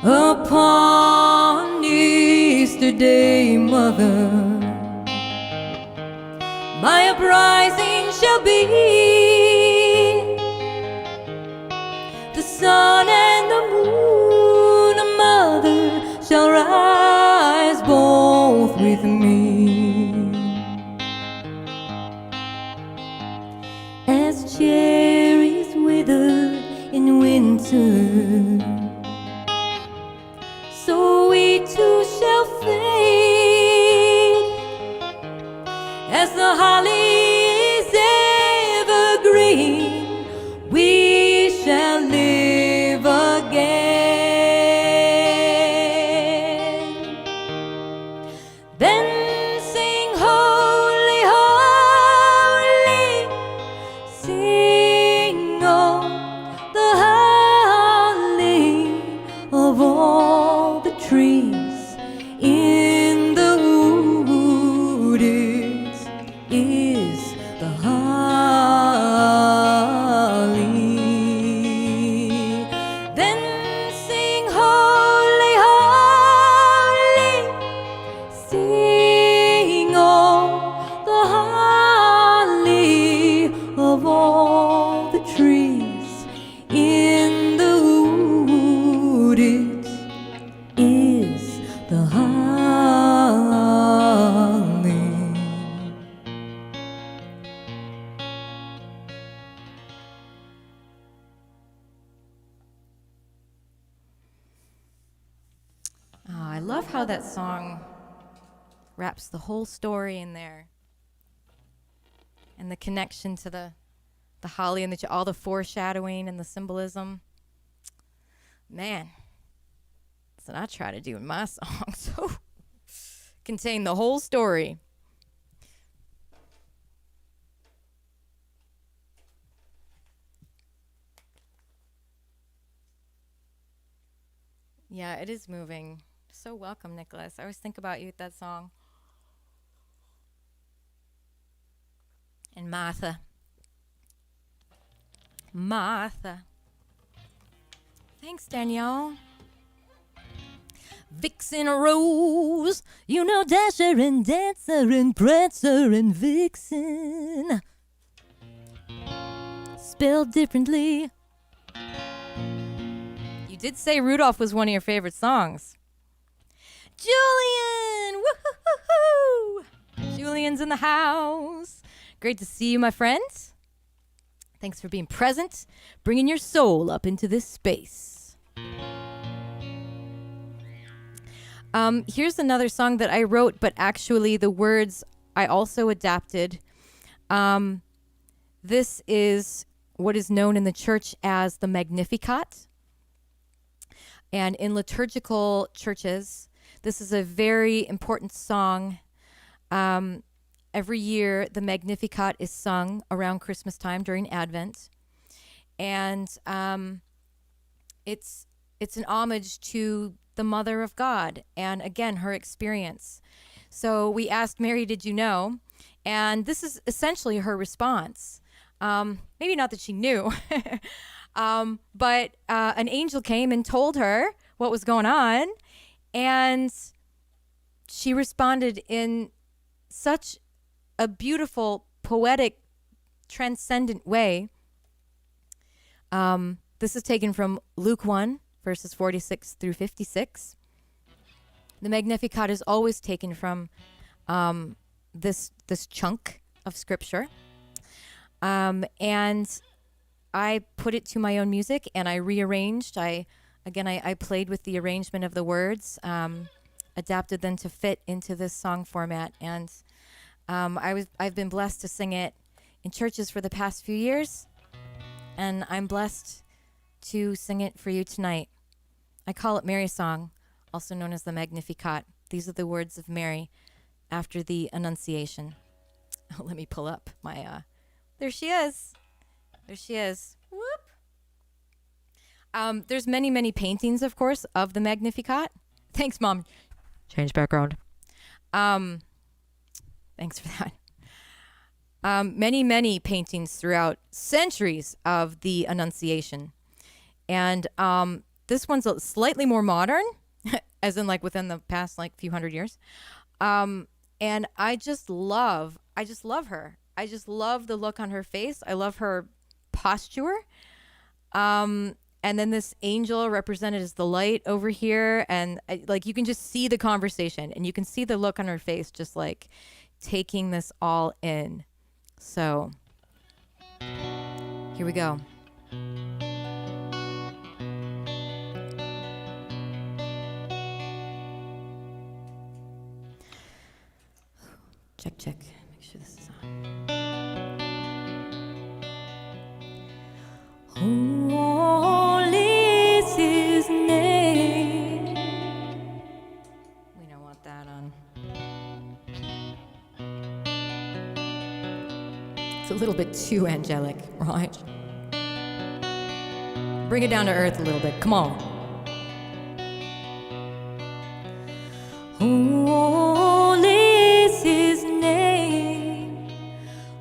Upon Easter Day, Mother, my uprising shall be. The sun and the moon, Mother, shall rise both with me. As cherries wither in winter, so we too shall fade. As the holly's evergreen, we shall live again. Then sing holy, holy, sing on the holly of all the trees in the wood. It is the holly. Then sing holy, holy, sing on the holly of all the trees in the wood. It is the holly. Oh, I love how that song wraps the whole story in there. And the connection to the holly and all the foreshadowing and the symbolism. Man, that's what I try to do in my songs. So contain the whole story. Yeah, it is moving. So welcome, Nicholas. I always think about you with that song. And Martha. Martha. Thanks, Danielle. Vixen Rose, you know, Dasher and Dancer and Prancer and Vixen. Spelled differently. You did say Rudolph was one of your favorite songs. Julian! Woo-hoo-hoo-hoo! Julian's in the house. Great to see you, my friend. Thanks for being present, bringing your soul up into this space. Here's another song that I wrote, but actually the words I also adapted. This is what is known in the church as the Magnificat. And in liturgical churches, this is a very important song. Every year, the Magnificat is sung around Christmas time during Advent. And it's an homage to the Mother of God and, again, her experience. So we asked Mary, did you know? And this is essentially her response. Maybe not that she knew, but an angel came and told her what was going on. And she responded in such a beautiful, poetic, transcendent way. This is taken from Luke 1, verses 46 through 56. The Magnificat is always taken from this chunk of scripture. And I put it to my own music and I rearranged. I played with the arrangement of the words, adapted them to fit into this song format. And I've been blessed to sing it in churches for the past few years. And I'm blessed to sing it for you tonight. I call it Mary's Song, also known as the Magnificat. These are the words of Mary after the Annunciation. Let me pull up my, there she is. There she is. Whoop. There's many, many paintings, of course, of the Magnificat. Thanks, Mom. Change background. Thanks for that. Many, many paintings throughout centuries of the Annunciation. And this one's slightly more modern, as in like within the past like few hundred years. And I just love her. I just love the look on her face. I love her posture. And then this angel represented as the light over here. And like you can just see the conversation and you can see the look on her face, just like taking this all in. So here we go. Check. Make sure this is on. Holy is his name. We don't want that on. It's a little bit too angelic, right? Bring it down to earth a little bit. Come on. Holy is his name.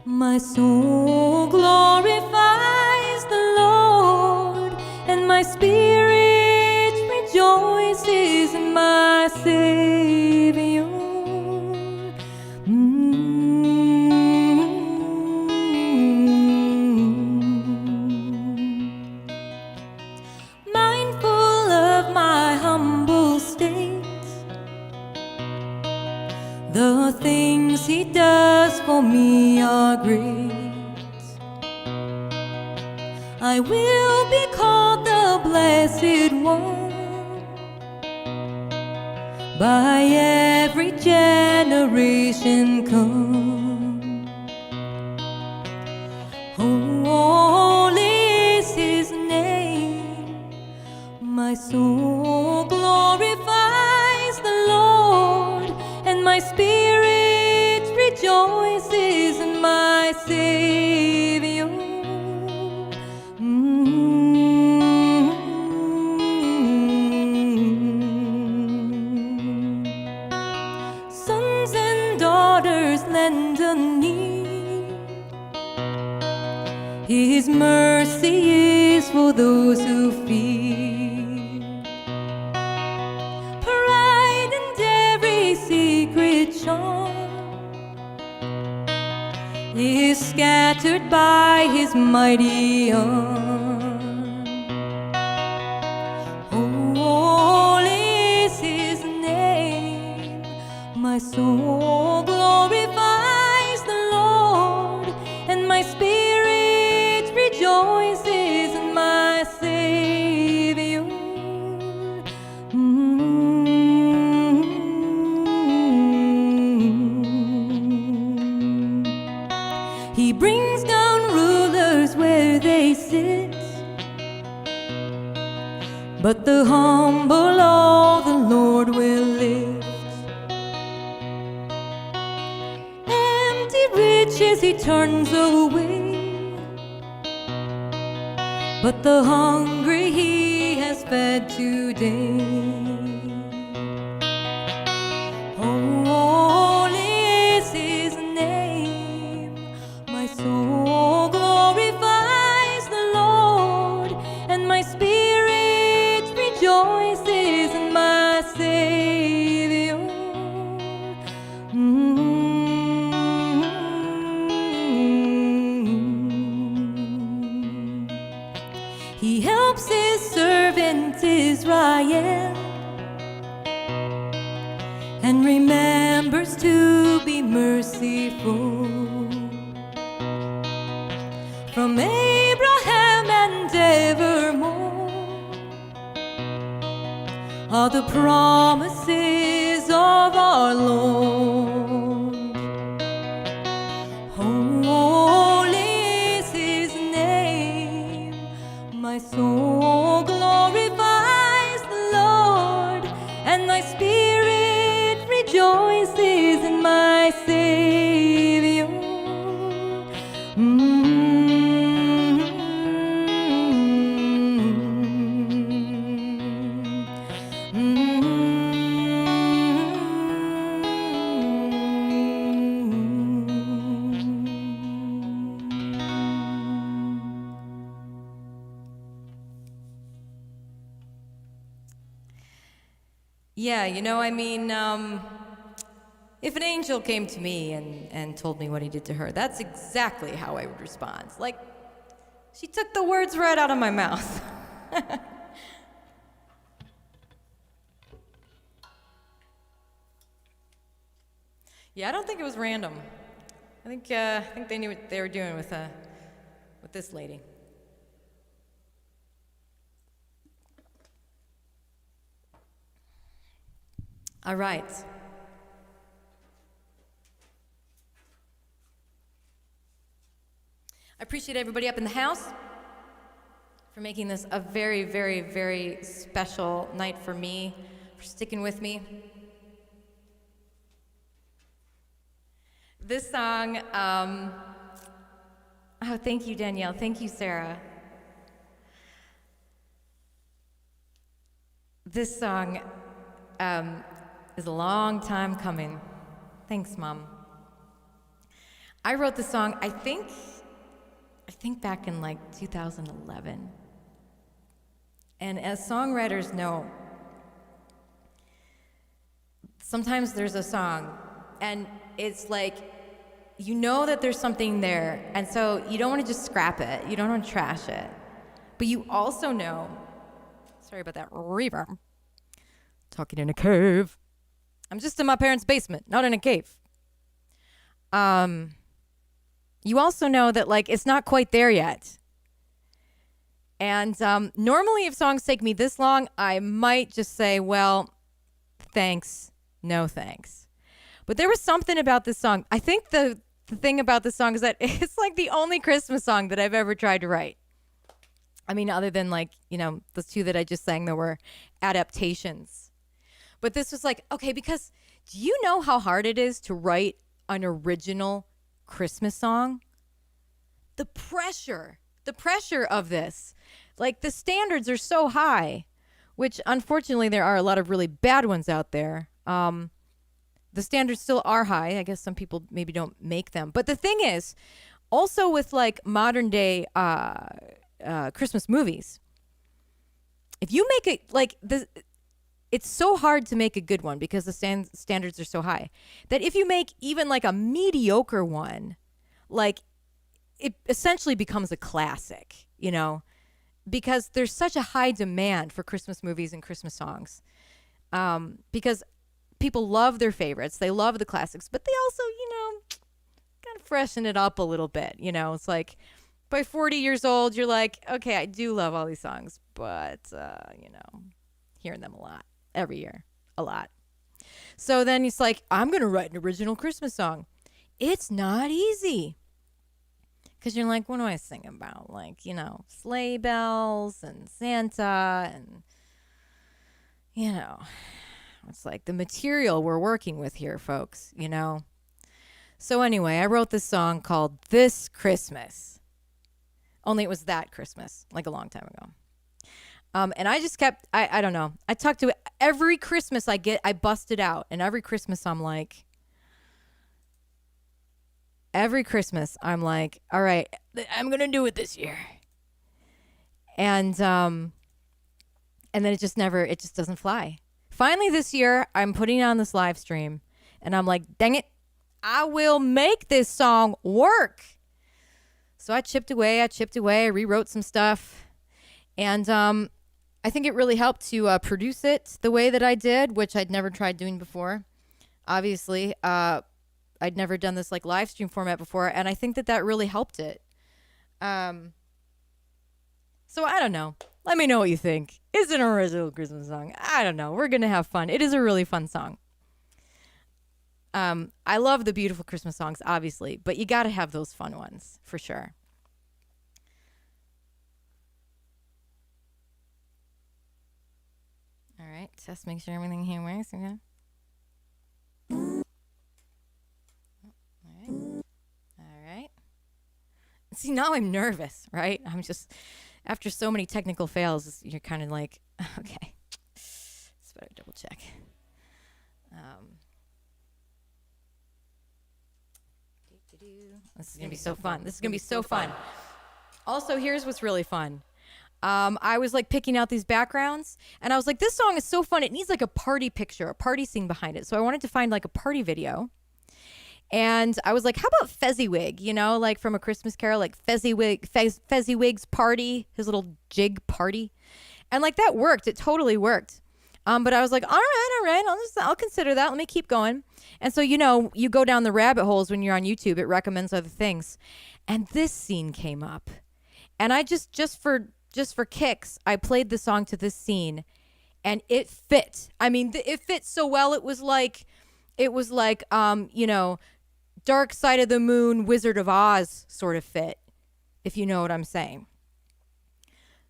My soul glorifies the Lord, and my spirit rejoices in my Savior. Mindful of my humble state, the things he does for me are great. I will be called the Blessed One by every generation come. Holy is his name. My soul glorifies the Lord, and my spirit rejoices in my Savior. Sons and daughters lend a knee. His mercy is for those who fear. Pride and every secret charm is scattered by his mighty arm. Holy is his name. My soul glorifies the Lord, and my spirit rejoices in my Savior. He brings down rulers where they sit, but the humble all the Lord will lift. Empty riches he turns away, but the hungry he has fed today. Holy is his name. My soul glorifies the Lord, and my spirit rejoices in my Savior. Israel and remembers to be merciful. From Abraham and evermore are the promises of our Lord. Holy is his name. My soul glorifies the Lord, and my spirit rejoices in my Savior. Yeah, if an angel came to me and told me what he did to her, that's exactly how I would respond. Like, she took the words right out of my mouth. Yeah, I don't think it was random. I think they knew what they were doing with this lady. All right. I appreciate everybody up in the house for making this a very, very, very special night for me, for sticking with me. This song, thank you, Danielle. Thank you, Sarah. This song is a long time coming. Thanks, Mom. I wrote the song, I think back in like 2011. And as songwriters know, sometimes there's a song and it's like, you know that there's something there, and so you don't want to just scrap it, you don't want to trash it, but you also know, sorry about that reverb, talking in a cave. I'm just in my parents' basement, not in a cave. You also know that, like, it's not quite there yet. And normally if songs take me this long, I might just say, well, thanks, no thanks. But there was something about this song. I think the thing about this song is that it's like the only Christmas song that I've ever tried to write. I mean, other than like, those two that I just sang that were adaptations. But this was like, okay, because do you know how hard it is to write an original Christmas song? The pressure of this, like the standards are so high, which unfortunately there are a lot of really bad ones out there. The standards still are high. I guess some people maybe don't make them. But the thing is, also with like modern day Christmas movies, if you make it like this, it's so hard to make a good one because the standards are so high that if you make even like a mediocre one, like it essentially becomes a classic, because there's such a high demand for Christmas movies and Christmas songs. Because people love their favorites. They love the classics, but they also, kind of freshen it up a little bit. It's like by 40 years old, you're like, okay, I do love all these songs, but, hearing them a lot every year, a lot. So then it's like, I'm going to write an original Christmas song. It's not easy. Because you're like, what do I sing about? Like, sleigh bells and Santa and, it's like the material we're working with here, folks, So anyway, I wrote this song called This Christmas. Only it was that Christmas, like a long time ago. And I just kept, I don't know. I talked to it. Every Christmas I bust it out. And every Christmas I'm like, all right, I'm going to do it this year. And then it just doesn't fly. Finally this year, I'm putting on this live stream and I'm like, dang it, I will make this song work. So I chipped away, I rewrote some stuff. And I think it really helped to produce it the way that I did, which I'd never tried doing before. Obviously, I'd never done this like live stream format before, and I think that really helped it. So I don't know. Let me know what you think. It's an original Christmas song. I don't know. We're gonna have fun. It is a really fun song. I love the beautiful Christmas songs, obviously, but you gotta have those fun ones for sure. All right, test, make sure everything here works. Okay. All right. See, now I'm nervous, right? I'm just, after so many technical fails, you're kind of like, okay, let's better double check. This is going to be so fun. This is going to be so fun. Also, here's what's really fun. I was like picking out these backgrounds, and I was like, this song is so fun. It needs like a party picture, a party scene behind it. So I wanted to find like a party video. And I was like, how about Fezziwig, you know, like from A Christmas Carol, like Fezziwig's party, his little jig party. And like that worked. It totally worked. But I was like, all right, I'll consider that. Let me keep going. And so, you know, you go down the rabbit holes when you're on YouTube. It recommends other things. And this scene came up. And I just for kicks, I played the song to this scene, and it fit. I mean, it fit so well. It was like, you know, Dark Side of the Moon, Wizard of Oz sort of fit, if you know what I'm saying.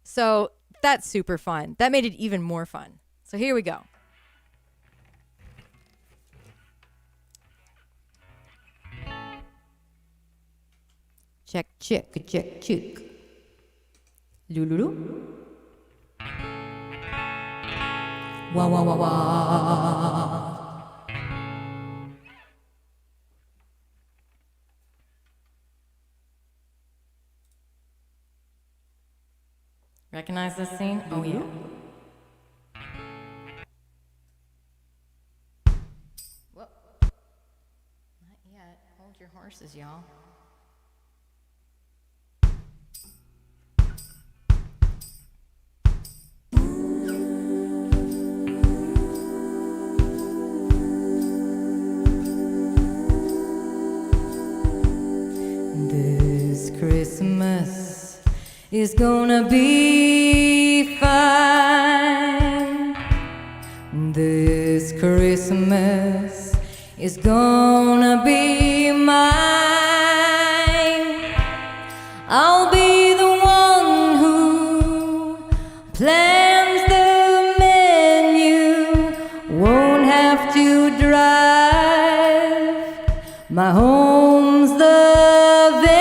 So that's super fun. That made it even more fun. So here we go. Check, check, check, check. Lulu. Wah, wah, wah, wah. Recognize this scene? Oh, yeah. Whoa. Not yet. Hold your horses, y'all. This Christmas is gonna be fine. This Christmas is gonna be mine. I'll be the one who plans the menu, won't have to drive, my home's the venue.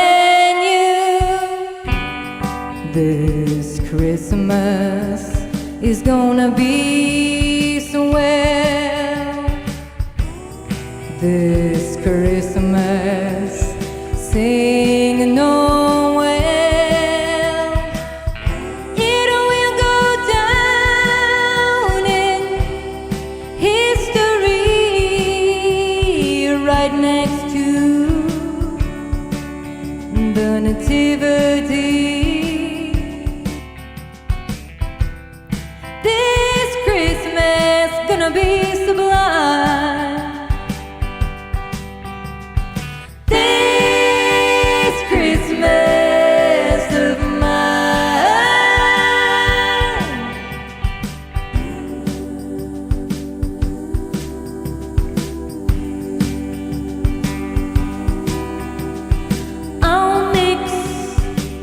This Christmas is gonna be swell. This Christmas, sing Noel. It will go down in history, right next to the Nativity. This Christmas gonna be sublime. This Christmas of mine. I'll mix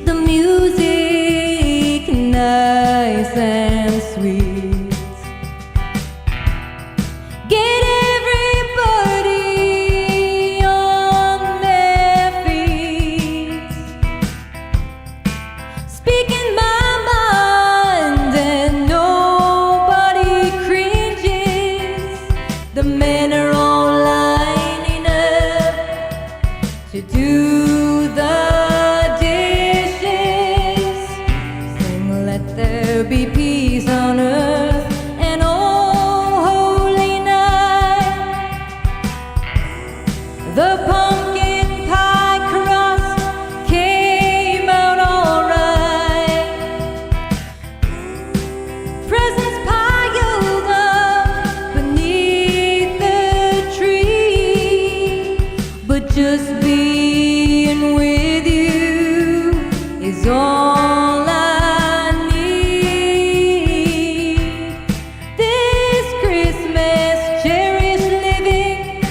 the music nice and sweet. Get everybody on their feet. Speaking my mind and nobody cringes. The men are all lining up to do the dishes. Sing, let there be peace on earth and oh holy night. The pumpkin pie crust came out all right. Just being with you is all I need. This Christmas, cherish living.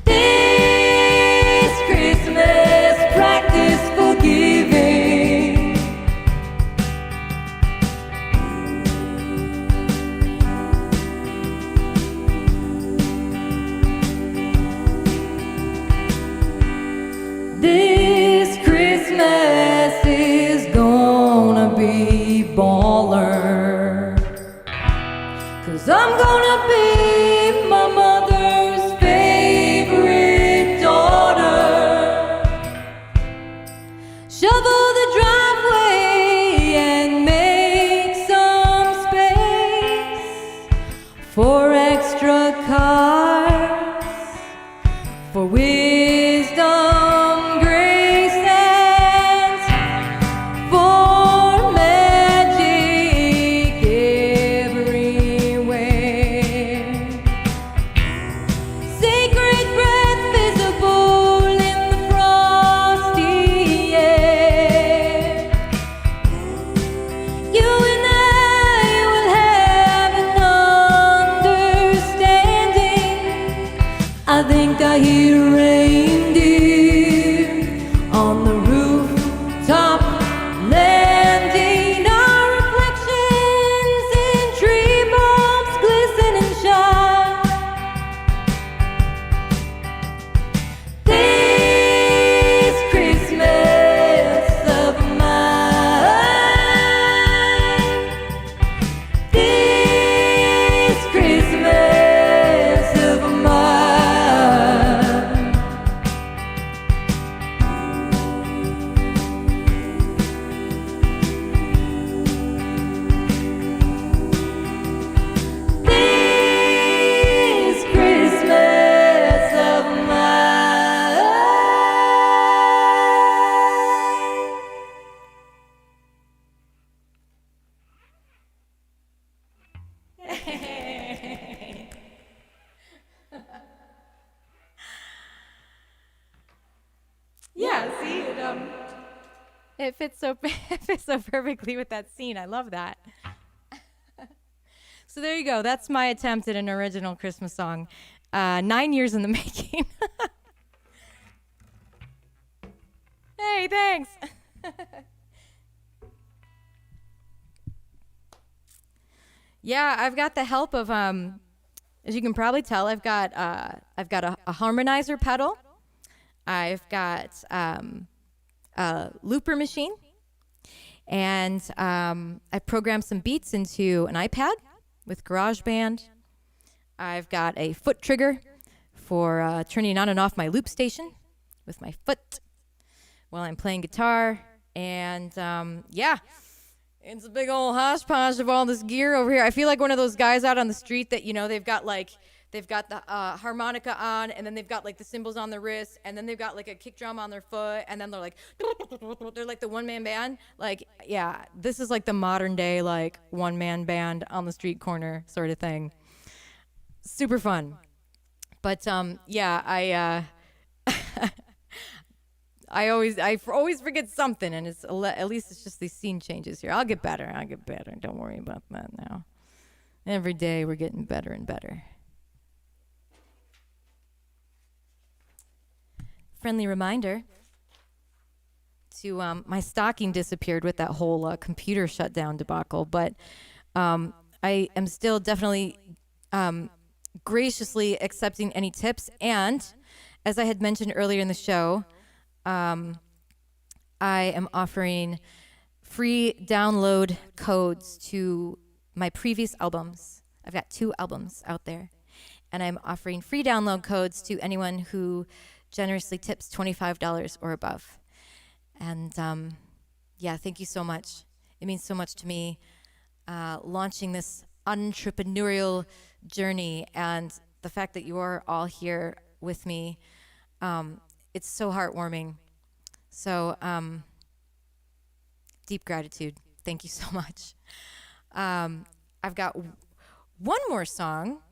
This Christmas, practice forgiving. This Christmas is gonna be baller, 'cause I'm gonna be my mother's favorite daughter. Shovel the driveway and make some space for extra cars, for wisdom, grace, and for magic everywhere. Sacred breath visible in the frosty air. You and I will have an understanding. I think I hear reindeer on the rooftop landing. Our reflections in tree bulbs glisten and shine. This Christmas of mine. This Christmas of mine. This Christmas of mine. Yeah, see, It fits so it fits so perfectly with that scene. I love that. So there you go. That's my attempt at an original Christmas song. 9 years in the making. Hey, thanks. Yeah, I've got the help of as you can probably tell, I've got a harmonizer pedal. I've got a looper machine, and I programmed some beats into an iPad with GarageBand. I've got a foot trigger for turning on and off my loop station with my foot while I'm playing guitar. And yeah, it's a big old hodgepodge of all this gear over here. I feel like one of those guys out on the street that, you know, they've got the harmonica on, and then they've got like the cymbals on their wrists, and then they've got like a kick drum on their foot, and then they're like the one-man band. Like, yeah, this is like the modern day like one-man band on the street corner sort of thing. Super fun. But yeah, I always forget something, and it's at least it's just these scene changes here. I'll get better. Don't worry about that now. Every day we're getting better and better. Friendly reminder to my stocking disappeared with that whole computer shutdown debacle, but I am still definitely graciously accepting any tips. And as I had mentioned earlier in the show, I am offering free download codes to my previous albums. I've got 2 albums out there, and I'm offering free download codes to anyone who generously tips $25 or above. And yeah, thank you so much. It means so much to me launching this entrepreneurial journey, and the fact that you are all here with me. It's so heartwarming. So deep gratitude. Thank you so much. I've got one more song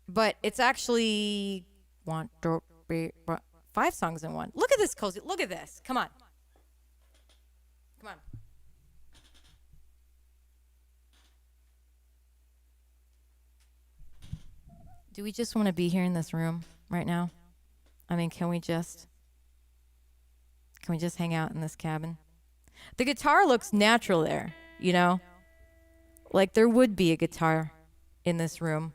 But it's actually 1, 2, 3, 4, 5 songs in one. Look at this, Cozy. Look at this. Come on. Come on. Do we just want to be here in this room right now? I mean, can we just hang out in this cabin? The guitar looks natural there, you know? Like there would be a guitar in this room.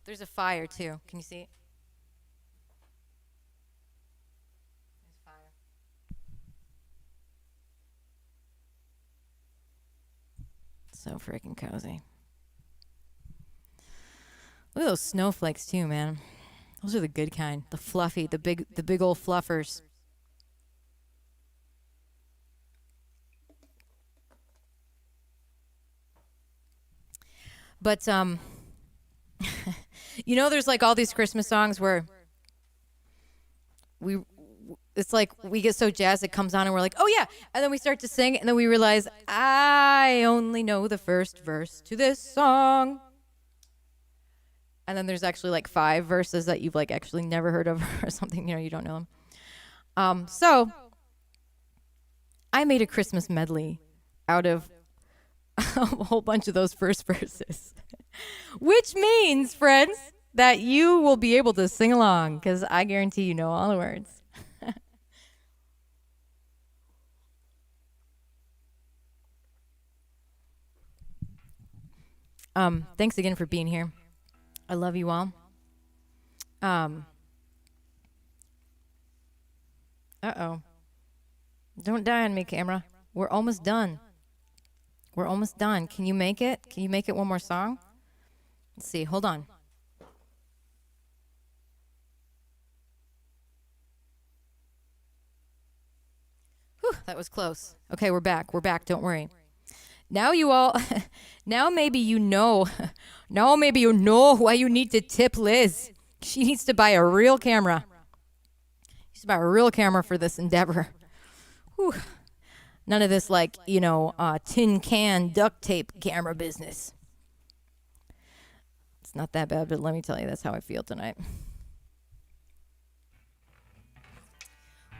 There's a fire too. Can you see it? There's fire. So freaking cozy. Look at those snowflakes too, man. Those are the good kind. The fluffy, the big old fluffers. But you know, there's like all these Christmas songs where it's like we get so jazzed, it comes on and we're like, oh yeah, and then we start to sing and then we realize I only know the first verse to this song. And then there's actually like 5 verses that you've like actually never heard of or something, you know, you don't know them. So I made a Christmas medley out of a whole bunch of those first verses, which means, friends, that you will be able to sing along because I guarantee you know all the words. Thanks again for being here. I love you all. Uh-oh. Don't die on me, camera. We're almost done. We're almost done. Can you make it? Can you make it one more song? Let's see. Hold on. Whew, that was close. Okay, we're back. We're back. Don't worry. Now you all, now maybe you know why you need to tip Liz. She needs to buy a real camera. She needs to buy a real camera for this endeavor. Whew. None of this like, you know, tin can duct tape camera business. It's not that bad, but let me tell you, that's how I feel tonight.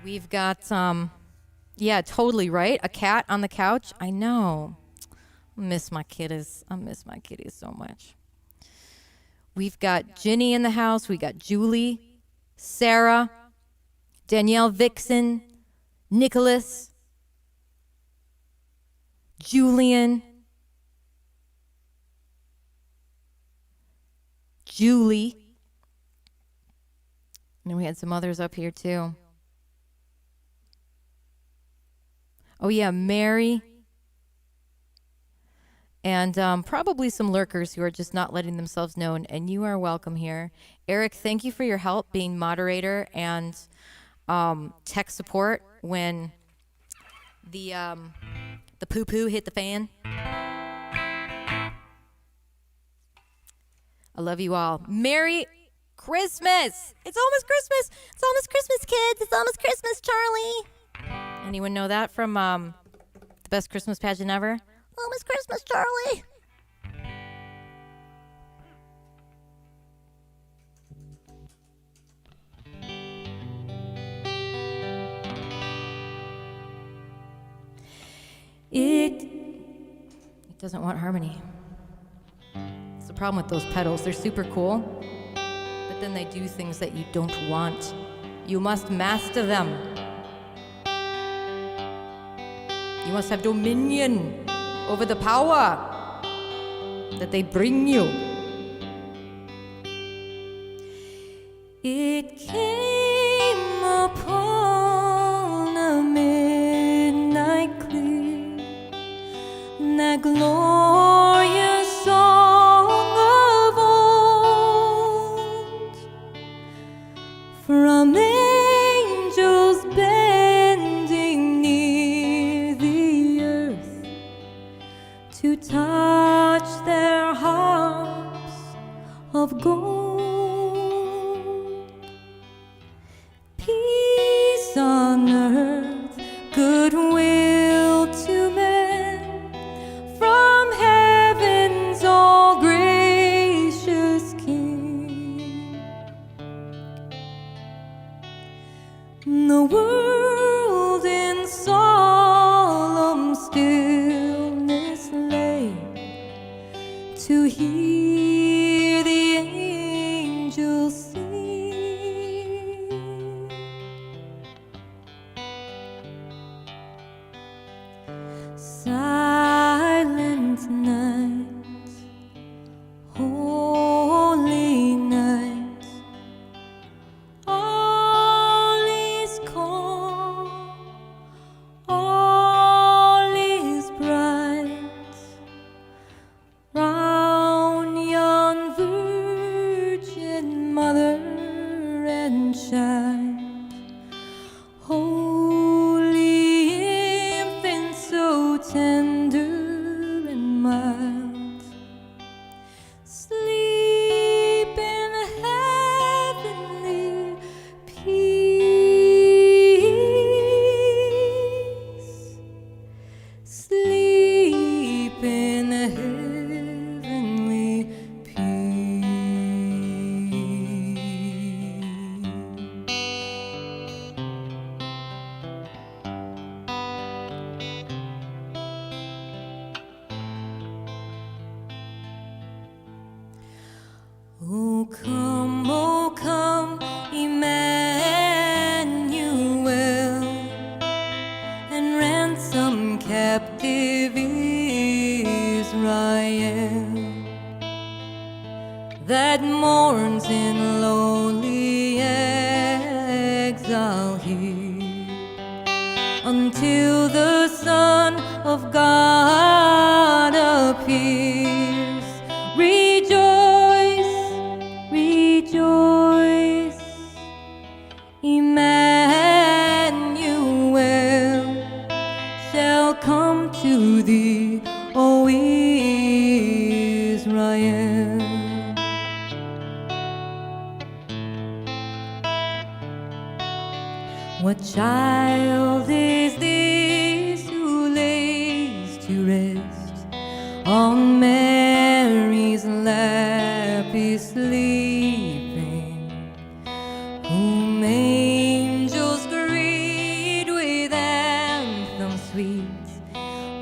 We've got, yeah, totally right. A cat on the couch. I know. I miss my kitties so much. We've got Ginny in the house. We got Julie, Sarah, Danielle Vixen, Nicholas, Julian, Julie. And then we had some others up here too. Oh yeah, Mary. And probably some lurkers who are just not letting themselves known, and you are welcome here. Eric, thank you for your help being moderator and tech support when the poo-poo hit the fan. I love you all. Merry Christmas! It's almost Christmas! It's almost Christmas, kids! It's almost Christmas, Charlie! Anyone know that from the best Christmas pageant ever? Almost Christmas, Charlie. It doesn't want harmony. It's the problem with those pedals. They're super cool, but then they do things that you don't want. You must master them. You must have dominion over the power that they bring you. It came upon a midnight clear, that glorious song of old, from angels bending near the earth to touch their harps of gold. Peace on earth, goodwill to men, from to hear the angels sing. Silent night, holy night, all is calm, all is bright. Round yon Virgin Mother and Child, holy infant, so tender and mild, sleep in heavenly peace, sleep in heavenly peace. Oh come, Emmanuel, and ransom captive Israel that mourns in lowly exile here, until the Son of God appears. Rejoice, rejoice, Emmanuel shall come to thee, O Israel. What child is this who lays to rest on Mary's lap is sleeping, whom angels greet with anthems sweet,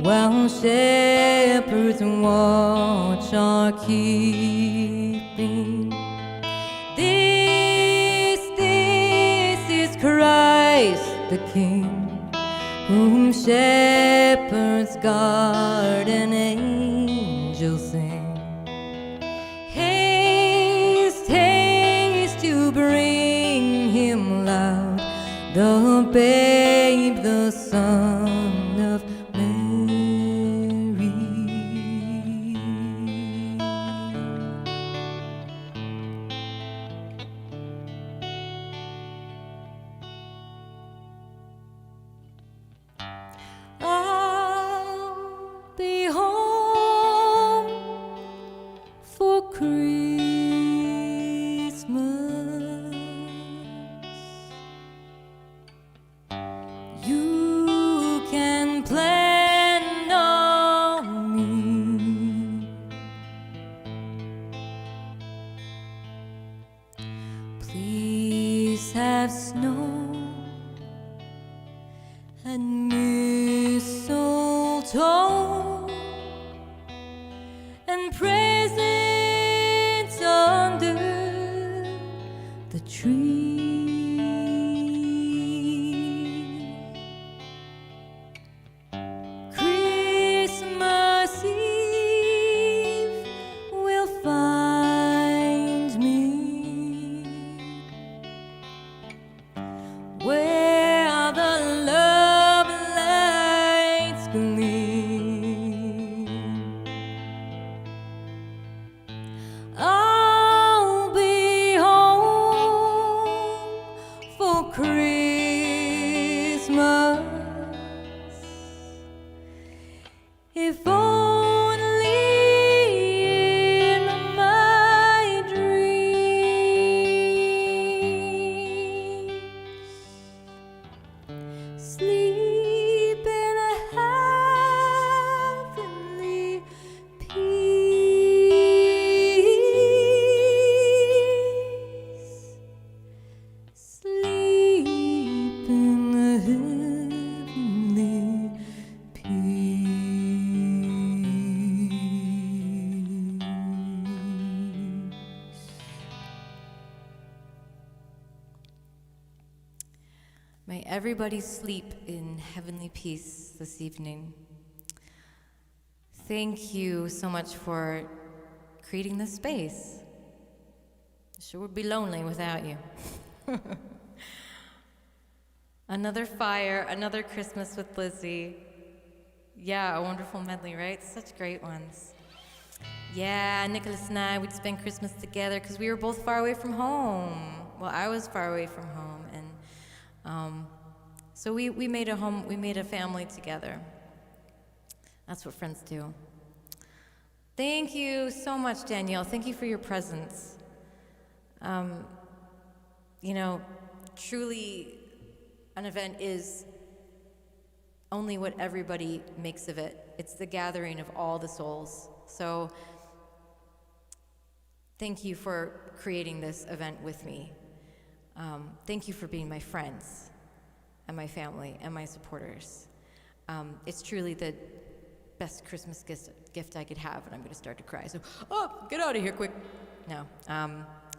while shepherds watch are keeping? This is Christ the King, whom shepherds guard and angels sing. Haste, haste to bring him loud, the babe, the Son of Mary. I'll be home for Christmas. You can plan on me. Please have snow and mistletoe and presents under the tree. Christmas Eve will find me where the love lights gleam. May everybody sleep in heavenly peace this evening. Thank you so much for creating this space. Sure would be lonely without you. Another fire, another Christmas with Lizzie. Yeah, a wonderful medley, right? Such great ones. Yeah, Nicholas and I would spend Christmas together because we were both far away from home. Well, I was far away from home, and so we made a home. We made a family together. That's what friends do. Thank you so much, Danielle. Thank you for your presence. Truly, an event is only what everybody makes of it. It's the gathering of all the souls. So, thank you for creating this event with me. Thank you for being my friends and my family and my supporters. It's truly the best Christmas gift I could have, and I'm going to start to cry. So, get out of here quick. No.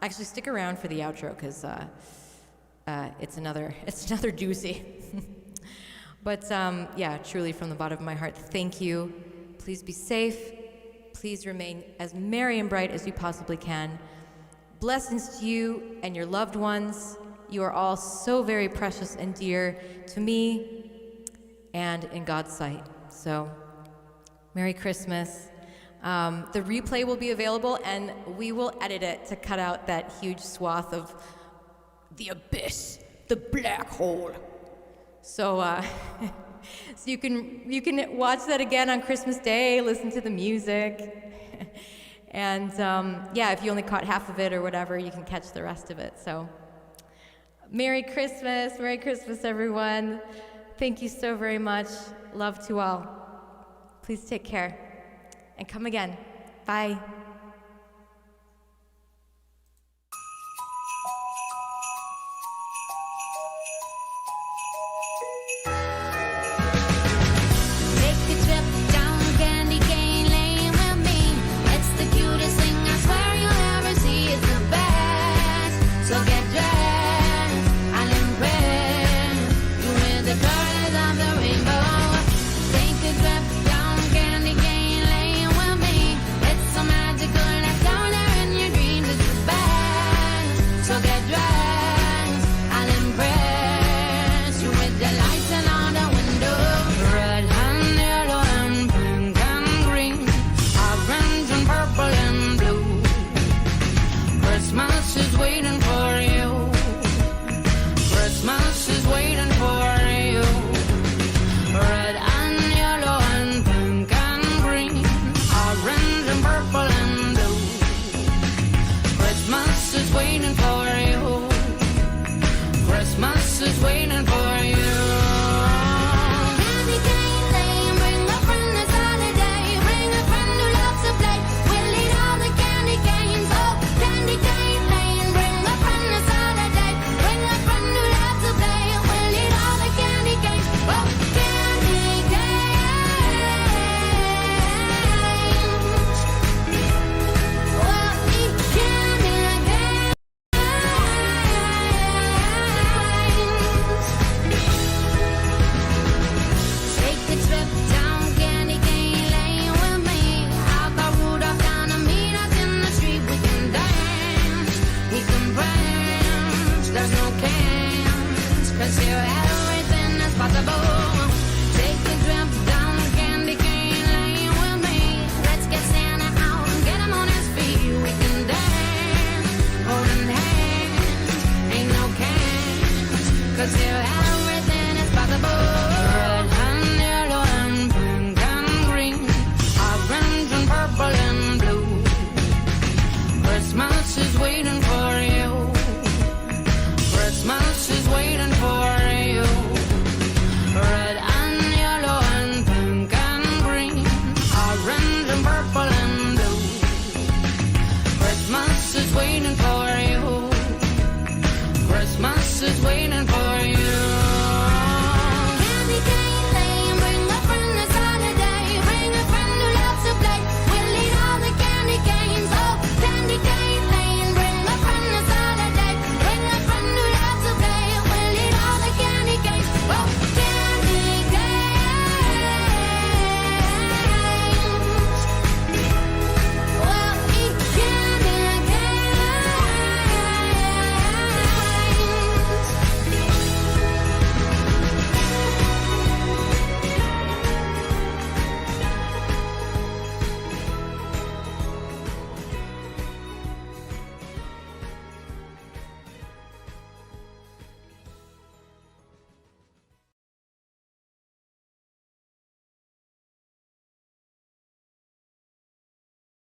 Actually, stick around for the outro because it's another doozy. But yeah, truly from the bottom of my heart, thank you. Please be safe. Please remain as merry and bright as you possibly can. Blessings to you and your loved ones. You are all so very precious and dear to me and in God's sight. So, Merry Christmas. The replay will be available, and we will edit it to cut out that huge swath of the abyss, the black hole. So, so you can watch that again on Christmas Day, listen to the music. And yeah, if you only caught half of it or whatever, you can catch the rest of it. So, Merry Christmas, everyone. Thank you so very much. Love to all. Please take care and come again. Bye.